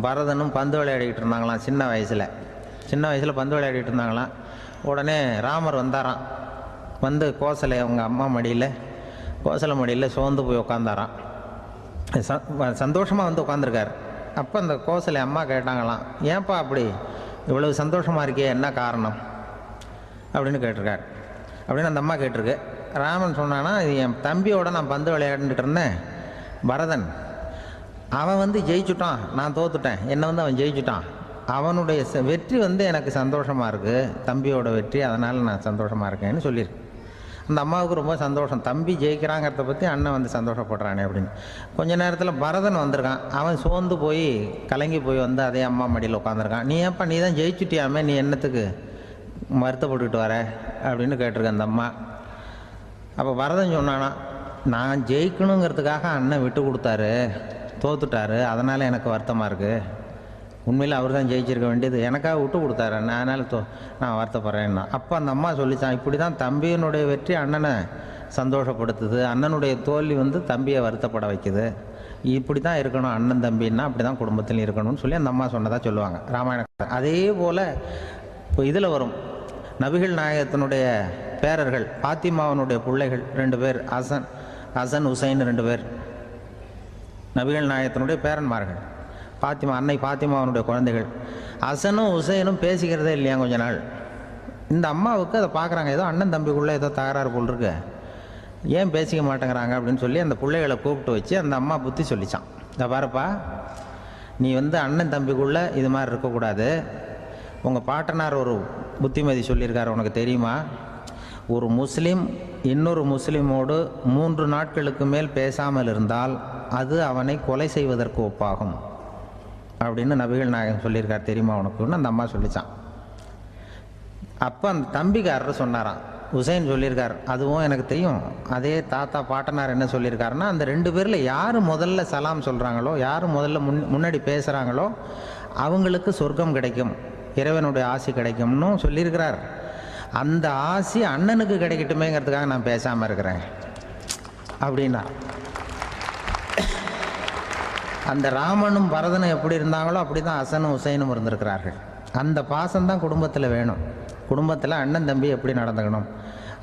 பரதனும் பந்து விளையாடிக்கிட்டு இருந்தாங்களாம் சின்ன வயசில் பந்து விளையாடிக்கிட்டு இருந்தாங்களாம். உடனே ராமர் வந்தாராம். வந்து கோசலை அவங்க அம்மா கோசலை மடியில் சோர்ந்து போய் உட்காந்தாராம். சந்தோஷமாக வந்து உட்காந்துருக்கார். அப்போ அந்த கோசலை அம்மா கேட்டாங்களாம், ஏன்ப்பா அப்படி இவ்வளவு சந்தோஷமாக இருக்கே, என்ன காரணம் அப்படின்னு கேட்டிருக்கார். அப்படின்னு அந்த அம்மா கேட்டிருக்கு. ராமன் சொன்னான்னா, இது என் தம்பியோட நான் பந்து விளையாண்டுட்டு இருந்தேன், பரதன், அவன் வந்து ஜெயிச்சுட்டான், நான் தோத்துட்டேன், என்னை வந்து அவன் ஜெயிச்சுட்டான், அவனுடைய வெற்றி வந்து எனக்கு சந்தோஷமாக இருக்குது, தம்பியோட வெற்றி, அதனால் நான் சந்தோஷமாக இருக்கேன்னு சொல்லியிருக்கு. அந்த அம்மாவுக்கு ரொம்ப சந்தோஷம், தம்பி ஜெயிக்கிறாங்கிறத பற்றி அண்ணன் வந்து சந்தோஷப்படுறானே அப்படின்னு. கொஞ்ச நேரத்தில் பரதன் வந்திருக்கான். அவன் சோர்ந்து போய் கலங்கி போய் வந்து அதே அம்மா மடியில் உட்காந்துருக்கான். நீ ஏன்ப்பா, நீ தான் ஜெயிச்சுட்டியாமே, நீ என்னத்துக்கு வருத்தப்பட்டுக்கிட்டு வர அப்படின்னு கேட்டிருக்க அந்த அம்மா. அப்போ பரதன் சொன்னானா, நான் ஜெயிக்கணுங்கிறதுக்காக அண்ணன் விட்டு கொடுத்தாரு, தோத்துட்டாரு, அதனால் எனக்கு வருத்தமாக இருக்குது. உண்மையில் அவர் தான் ஜெயிச்சிருக்க வேண்டியது, எனக்காக விட்டு கொடுத்தாரு, அதனால் நான் வருத்தப்படுறேன்னா. அப்போ அந்த அம்மா சொல்லித்தான், இப்படி தான் தம்பியினுடைய வெற்றி அண்ணனை சந்தோஷப்படுத்துது, அண்ணனுடைய தோல்வி வந்து தம்பியை வருத்தப்பட வைக்குது, இப்படி தான் இருக்கணும் அண்ணன் தம்பின்னா, அப்படி தான் குடும்பத்தில் இருக்கணும்னு சொல்லி அந்த அம்மா சொன்னதாக சொல்லுவாங்க ராமாயண. அதே போல் இப்போ இதில் வரும், நபிகள் நாயகத்தினுடைய பேரர்கள் பாத்திமாவனுடைய பிள்ளைகள் 2 பேர், ஹசன் ஹுசைன் 2 பேர் நபிகள் நாயகத்தினுடைய பேரன்மார்கள். அன்னை பாத்திமாவனுடைய குழந்தைகள். ஹசனும் ஹுசைனும் பேசிக்கிறதே இல்லையா கொஞ்ச நாள். இந்த அம்மாவுக்கு அதை பார்க்குறாங்க, ஏதோ அண்ணன் தம்பிக்குள்ளே ஏதோ தகராறு போல் இருக்கு, ஏன் பேசிக்க மாட்டேங்கிறாங்க அப்படின்னு சொல்லி அந்த பிள்ளைகளை கூப்பிட்டு வச்சு அந்த அம்மா புத்தி சொல்லிச்சான். இதை பாருப்பா, நீ வந்து அண்ணன் தம்பிக்குள்ளே இது மாதிரி இருக்கக்கூடாது, உங்கள் பாட்டனார் ஒரு புத்திமதி சொல்லியிருக்கார், உனக்கு தெரியுமா? ஒரு முஸ்லீம் இன்னொரு முஸ்லீமோடு 3 நாட்களுக்கு மேல் பேசாமல் இருந்தால் அது அவனை கொலை செய்வதற்கு ஒப்பாகும் அப்படின்னு நபிகள் நாயகம் சொல்லியிருக்கார், தெரியுமா உனக்குன்னு அந்த அம்மா சொல்லிச்சான். அப்போ அந்த தம்பிக்காரர் சொன்னாராம், ஹுசைன் சொல்லியிருக்கார், அதுவும் எனக்கு தெரியும். அதே தாத்தா பாட்டனார் என்ன சொல்லியிருக்காருன்னா, அந்த 2 பேரில் யார் முதல்ல சலாம் சொல்கிறாங்களோ, யார் முதல்ல முன்னாடி பேசுகிறாங்களோ அவங்களுக்கு சொர்க்கம் கிடைக்கும், இறைவனுடைய ஆசி கிடைக்கும்னு சொல்லியிருக்கிறார். அந்த ஆசி அண்ணனுக்கு கிடைக்கட்டுமேங்கிறதுக்காக நான் பேசாமல் இருக்கிறேன் அப்படின்னா. அந்த ராமனும் பரதனும் எப்படி இருந்தாங்களோ அப்படி தான் ஹசனும் ஹுசைனும் இருந்திருக்கிறார்கள். அந்த பாசம்தான் குடும்பத்தில் வேணும். குடும்பத்தில் அண்ணன் தம்பி எப்படி நடந்துக்கணும்,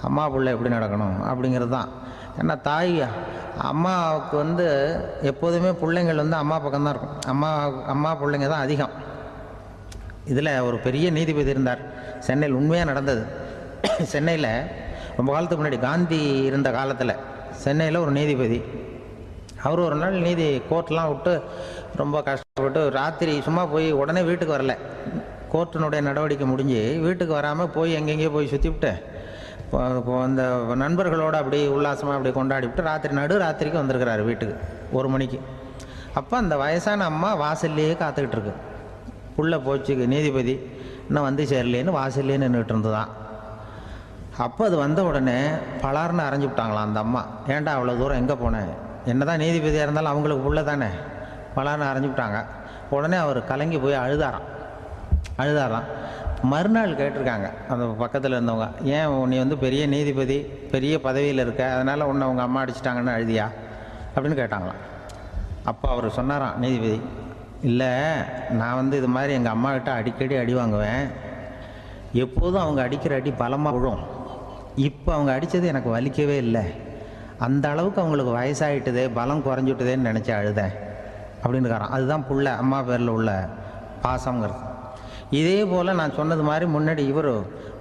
அம்மா பிள்ளை எப்படி நடக்கணும் அப்படிங்கிறது தான். ஏன்னா தாய் அம்மாவுக்கு எப்போதுமே பிள்ளைங்கள் அம்மா பக்கம்தான் இருக்கும். அம்மா பிள்ளைங்க தான் அதிகம். இதில் ஒரு பெரிய நீதிபதி இருந்தார், சென்னையில் உண்மையாக நடந்தது. சென்னையில் ரொம்ப காலத்துக்கு முன்னாடி காந்தி இருந்த காலத்தில் சென்னையில் ஒரு நீதிபதி, அவர் ஒரு நாள் கோர்ட்லாம் விட்டு ரொம்ப கஷ்டப்பட்டு ராத்திரி சும்மா போய் உடனே வீட்டுக்கு வரல. கோர்ட்டினுடைய நடவடிக்கை முடிஞ்சு வீட்டுக்கு வராமல் போய் எங்கெங்கேயோ போய் சுற்றிவிட்டு இப்போ அந்த நண்பர்களோடு அப்படி உல்லாசமாக அப்படி கொண்டாடிவிட்டு நடுராத்திரிக்கு வந்திருக்கிறாரு வீட்டுக்கு 1 மணிக்கு. அப்போ அந்த வயசான அம்மா வாசல்லையே காத்துக்கிட்டு இருக்கு. புள்ள போச்சு நீதிபதி இன்னும் வந்து சேரலேன்னு வாசல்லே நின்றுட்டு இருந்துதான். அப்போ அது வந்த உடனே பலார்னு அரைஞ்சி விட்டாங்களாம் அந்த அம்மா. ஏன்டா அவ்வளோ தூரம் எங்கே போனேன், என்ன தான் நீதிபதியாக இருந்தாலும் அவங்களுக்கு புள்ள தானே, பலார்னு அரைஞ்சி விட்டாங்க. உடனே அவர் கலங்கி போய் அழுதாராம். மறுநாள் கேட்டிருக்காங்க அந்த பக்கத்தில் இருந்தவங்க, ஏன் நீ பெரிய நீதிபதி, பெரிய பதவியில் இருக்க, அதனால் உன்னை அவங்க அம்மா அடிச்சிட்டாங்கன்னு அழுதியா அப்படின்னு கேட்டாங்களாம். அப்போ அவர் சொன்னாராம் நீதிபதி, இல்லை நான் இது மாதிரி எங்கள் அம்மாக்கிட்ட அடிக்கடி அடி வாங்குவேன். எப்போதும் அவங்க அடிக்கிற அடி பலமாக விழும். இப்போ அவங்க அடித்தது எனக்கு வலிக்கவே இல்லை. அந்த அளவுக்கு அவங்களுக்கு வயசாகிட்டுதே, பலம் குறைஞ்சிட்டுதேன்னு நினச்சி அழுதேன் அப்படின்னுக்காரான். அதுதான் புள்ள அம்மா பேரில் உள்ள பாசங்கிறது. இதே போல் நான் சொன்னது மாதிரி முன்னாடி இவர்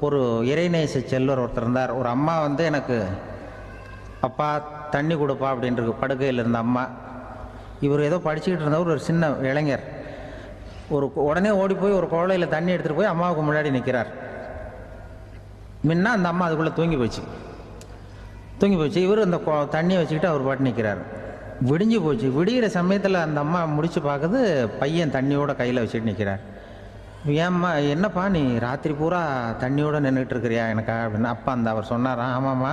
ஒரு இறைநேச செல்வர் ஒருத்தர் இருந்தார். ஒரு அம்மா எனக்கு அப்பா தண்ணி கொடுப்பா அப்படின்ட்டு படுக்கையில் இருந்த அம்மா. இவர் ஏதோ படிச்சுக்கிட்டு இருந்தவர், ஒரு சின்ன இளைஞர் உடனே ஓடி போய் ஒரு குவளையில் தண்ணி எடுத்துகிட்டு போய் அம்மாவுக்கு முன்னாடி நிற்கிறார். முன்னா அந்த அம்மா அதுக்குள்ளே தூங்கி போச்சு. இவர் அந்த தண்ணியை வச்சுக்கிட்டு அவர் பாட்டு நிற்கிறார். விடிஞ்சு போச்சு. விடிகிற சமயத்தில் அந்த அம்மா முடிச்சு பார்க்குது, பையன் தண்ணியோட கையில் வச்சுட்டு நிற்கிறார். ஏம்மா என்னப்பா நீ ராத்திரி பூரா தண்ணியோடு நின்றுட்டு இருக்கிறியா எனக்கா அப்படின்னு. அப்பா அவர் சொன்னாராம், ஆமாம்மா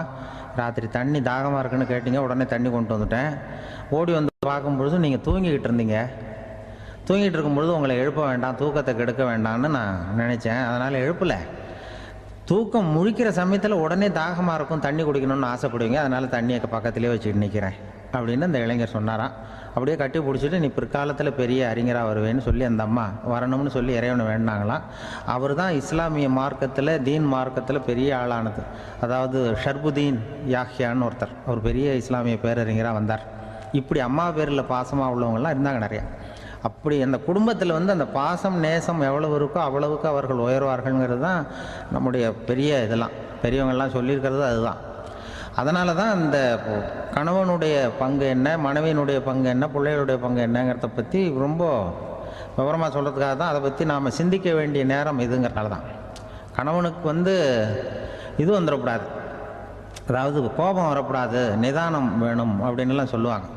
ராத்திரி தண்ணி தாகமாக இருக்குன்னு கேட்டீங்க, உடனே தண்ணி கொண்டு வந்துட்டேன். ஓடி வந்து பார்க்கும்பொழுது நீங்கள் தூங்கிக்கிட்டு இருந்தீங்க. தூங்கிட்டு இருக்கும்பொழுது உங்களை எழுப்ப வேண்டாம், தூக்கத்தை கெடுக்க வேண்டாம்னு நான் நினச்சேன், அதனால் எழுப்பலை. தூக்கம் முழிக்கிற சமயத்தில் உடனே தாகமாக இருக்கும், தண்ணி குடிக்கணும்னு ஆசைப்படுவீங்க, அதனால் தண்ணியை பக்கத்துலேயே வச்சுட்டு நிற்கிறேன் அப்படின்னு அந்த இளைஞர் சொன்னாராம். அப்படியே கட்டி பிடிச்சிட்டு நீ பிற்காலத்தில் பெரிய அறிஞராக வருவேன்னு சொல்லி அந்த அம்மா வரணும்னு சொல்லி இறைவனை வேண்டாங்களாம். அவர் தான் இஸ்லாமிய மார்க்கத்தில், தீன் மார்க்கத்தில் பெரிய ஆளானது. அதாவது ஷர்புதீன் யாஹ்யான்னு ஒருத்தர், அவர் பெரிய இஸ்லாமிய பேரறிஞராக வந்தார். இப்படி அம்மா பேரில் பாசமாக உள்ளவங்கள்லாம் இருந்தாங்க நிறையா. அப்படி அந்த குடும்பத்தில் அந்த பாசம் நேசம் எவ்வளவு இருக்கோ அவ்வளவுக்கு அவர்கள் உயர்வார்கள்ங்கிறது தான் நம்முடைய பெரிய இதெல்லாம் பெரியவங்கள்லாம் சொல்லியிருக்கிறது அதுதான். அதனால தான் அந்த கணவனுடைய பங்கு என்ன, மனைவியினுடைய பங்கு என்ன, பிள்ளைகளுடைய பங்கு என்னங்கிறத பற்றி ரொம்ப விவரமாக சொல்கிறதுக்காக தான் அதை பற்றி நாம் சிந்திக்க வேண்டிய நேரம் இதுங்கிறனால தான். கணவனுக்கு இது வந்துடக்கூடாது, அதாவது கோபம் வரக்கூடாது, நிதானம் வேணும் அப்படின்லாம் சொல்லுவாங்க.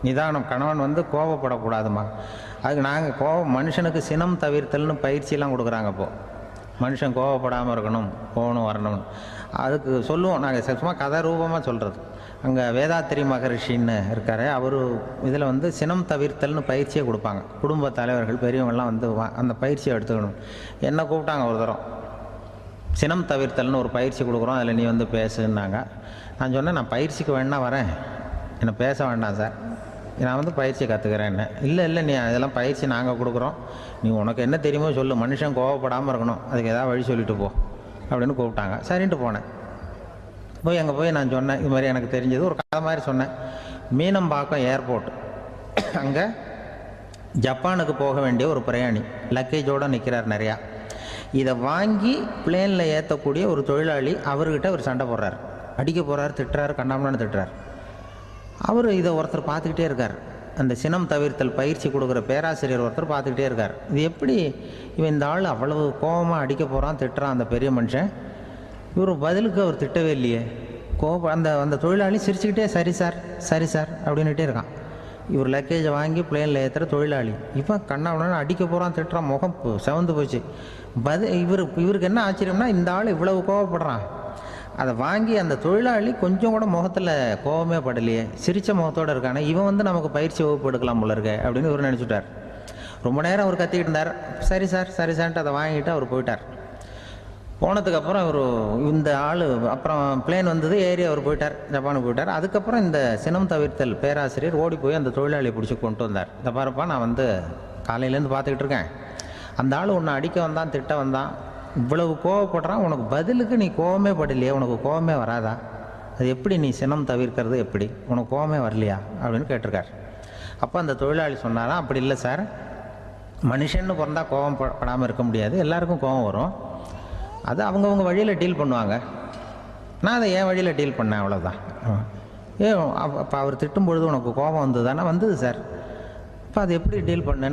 நிதானம், கணவன் கோபப்படக்கூடாதுமா. அதுக்கு நாங்கள் மனுஷனுக்கு சினம் தவிர்த்தல்னு பயிற்சியெல்லாம் கொடுக்குறாங்க. இப்போது மனுஷன் கோபப்படாமல் இருக்கணும், போகணும் வரணும், அதுக்கு சொல்லுவோம் நாங்கள். சும்மா கதை ரூபமாக சொல்கிறது. அங்கே வேதாத்திரி மகரிஷின்னு இருக்கார், அவர் இதில் சினம் தவிர்த்தல்னு பயிற்சியை கொடுப்பாங்க. குடும்ப தலைவர்கள் பெரியவங்கள்லாம் அந்த பயிற்சியை எடுத்துக்கணும். என்ன கூப்பிட்டாங்க ஒரு தரம், சினம் தவிர்த்தல்னு ஒரு பயிற்சி கொடுக்குறோம், அதில் நீ பேசுன்னாங்க. நான் சொன்னேன், நான் பயிற்சிக்கு வேணா வரேன், என்னை பேச வேண்டாம் சார், நான் பயிற்சி கற்றுக்கிறேன். என்ன இல்லை நீ அதெல்லாம் பயிற்சி நாங்கள் கொடுக்குறோம், நீ உனக்கு என்ன தெரியுமோ சொல்லு, மனுஷன் கோவப்படாமல் இருக்கணும், அதுக்கு ஏதாவது வழி சொல்லிட்டு போ அப்படின்னு கூப்பிட்டாங்க. சரின்ட்டு போனேன். அங்கே போய் நான் சொன்னேன், இது மாதிரி எனக்கு தெரிஞ்சது ஒரு கதை மாதிரி சொன்னேன். மீனம்பாக்கம் ஏர்போர்ட், அங்கே ஜப்பானுக்கு போக வேண்டிய ஒரு பிரயாணி லக்கேஜோடு நிற்கிறார் நிறையா. இதை வாங்கி பிளேனில் ஏற்றக்கூடிய ஒரு தொழிலாளி அவர்கிட்ட ஒரு சண்டை போடுறார், அடிக்க போகிறார், திட்டுறாரு, கண்டாமலான்னு திட்டுறார். அவர் இதை ஒருத்தர் பார்த்துக்கிட்டே இருக்கார். அந்த சினம் தவிர்த்தல் பயிற்சி கொடுக்குற பேராசிரியர் ஒருத்தர் பார்த்துக்கிட்டே இருக்கார். இது எப்படி இவன் இந்த ஆள் அவ்வளவு கோபமாக அடிக்க போகிறான், திட்டுறான் அந்த பெரிய மனுஷன், இவர் பதிலுக்கு அவர் திட்டவே இல்லையே. அந்த அந்த தொழிலாளி சிரிச்சுக்கிட்டே சரி சார் சரி சார் அப்படின்னுட்டே இருக்கான். இவர் லக்கேஜை வாங்கி பிளேனில் ஏற்றுற தொழிலாளி இப்போ கண்ணாவுடனே அடிக்க போகிறான், திட்டுறான், முகம் செவந்து போச்சு. இவருக்கு என்ன ஆச்சரியம்னா இந்த ஆள் இவ்வளவு கோவப்படுறான், அதை வாங்கி அந்த தொழிலாளி கொஞ்சம் கூட முகத்தில் கோபமே படலையே, சிரித்த முகத்தோடு இருக்கானே, இவன் நமக்கு பயிற்சி வகுப்பு எடுக்கலாம் போல இருக்க அப்படின்னு இவர் நினச்சிட்டார். ரொம்ப நேரம் அவர் கத்திக்கிட்டு இருந்தார். சரி சார் சரி சார்ன்ட்டு அதை வாங்கிட்டு அவர் போயிட்டார். போனதுக்கப்புறம் இவர் இந்த ஆள் அப்புறம் பிளேன் வந்தது, ஏறி அவர் போயிட்டார், ஜப்பானுக்கு போயிட்டார். அதுக்கப்புறம் இந்த சினம் தவிர்த்தல் பேராசிரியர் ஓடி போய் அந்த தொழிலாளியை பிடிச்சி கொண்டு வந்தார். இந்த பாருப்பா, நான் காலையிலேருந்து பார்த்துக்கிட்டு இருக்கேன், அந்த ஆள் உன்னை அடிக்க வந்தான், திட்ட வந்தான், இவ்வளவு கோவப்படுறான், உனக்கு பதிலுக்கு நீ கோவமே படலையே, உனக்கு கோவமே வராதா, அது எப்படி நீ சினம் தவிர்க்கிறது, எப்படி உனக்கு கோவமே வரலையா அப்படின்னு கேட்டிருக்கார். அப்போ அந்த தொழிலாளி சொன்னாராம், அப்படி இல்லை சார், மனுஷன்னு பிறந்தால் கோவம் படாமல் இருக்க முடியாது, எல்லாருக்கும் கோவம் வரும், அது அவங்கவுங்க வழியில் டீல் பண்ணுவாங்க, நான் அதை என் வழியில் டீல் பண்ணேன், அவ்வளோதான். அப்போ அவர் திட்டும் பொழுது உனக்கு கோபம் வந்தது தானே? வந்தது சார். அப்போ அது எப்படி டீல் பண்ணேன்னு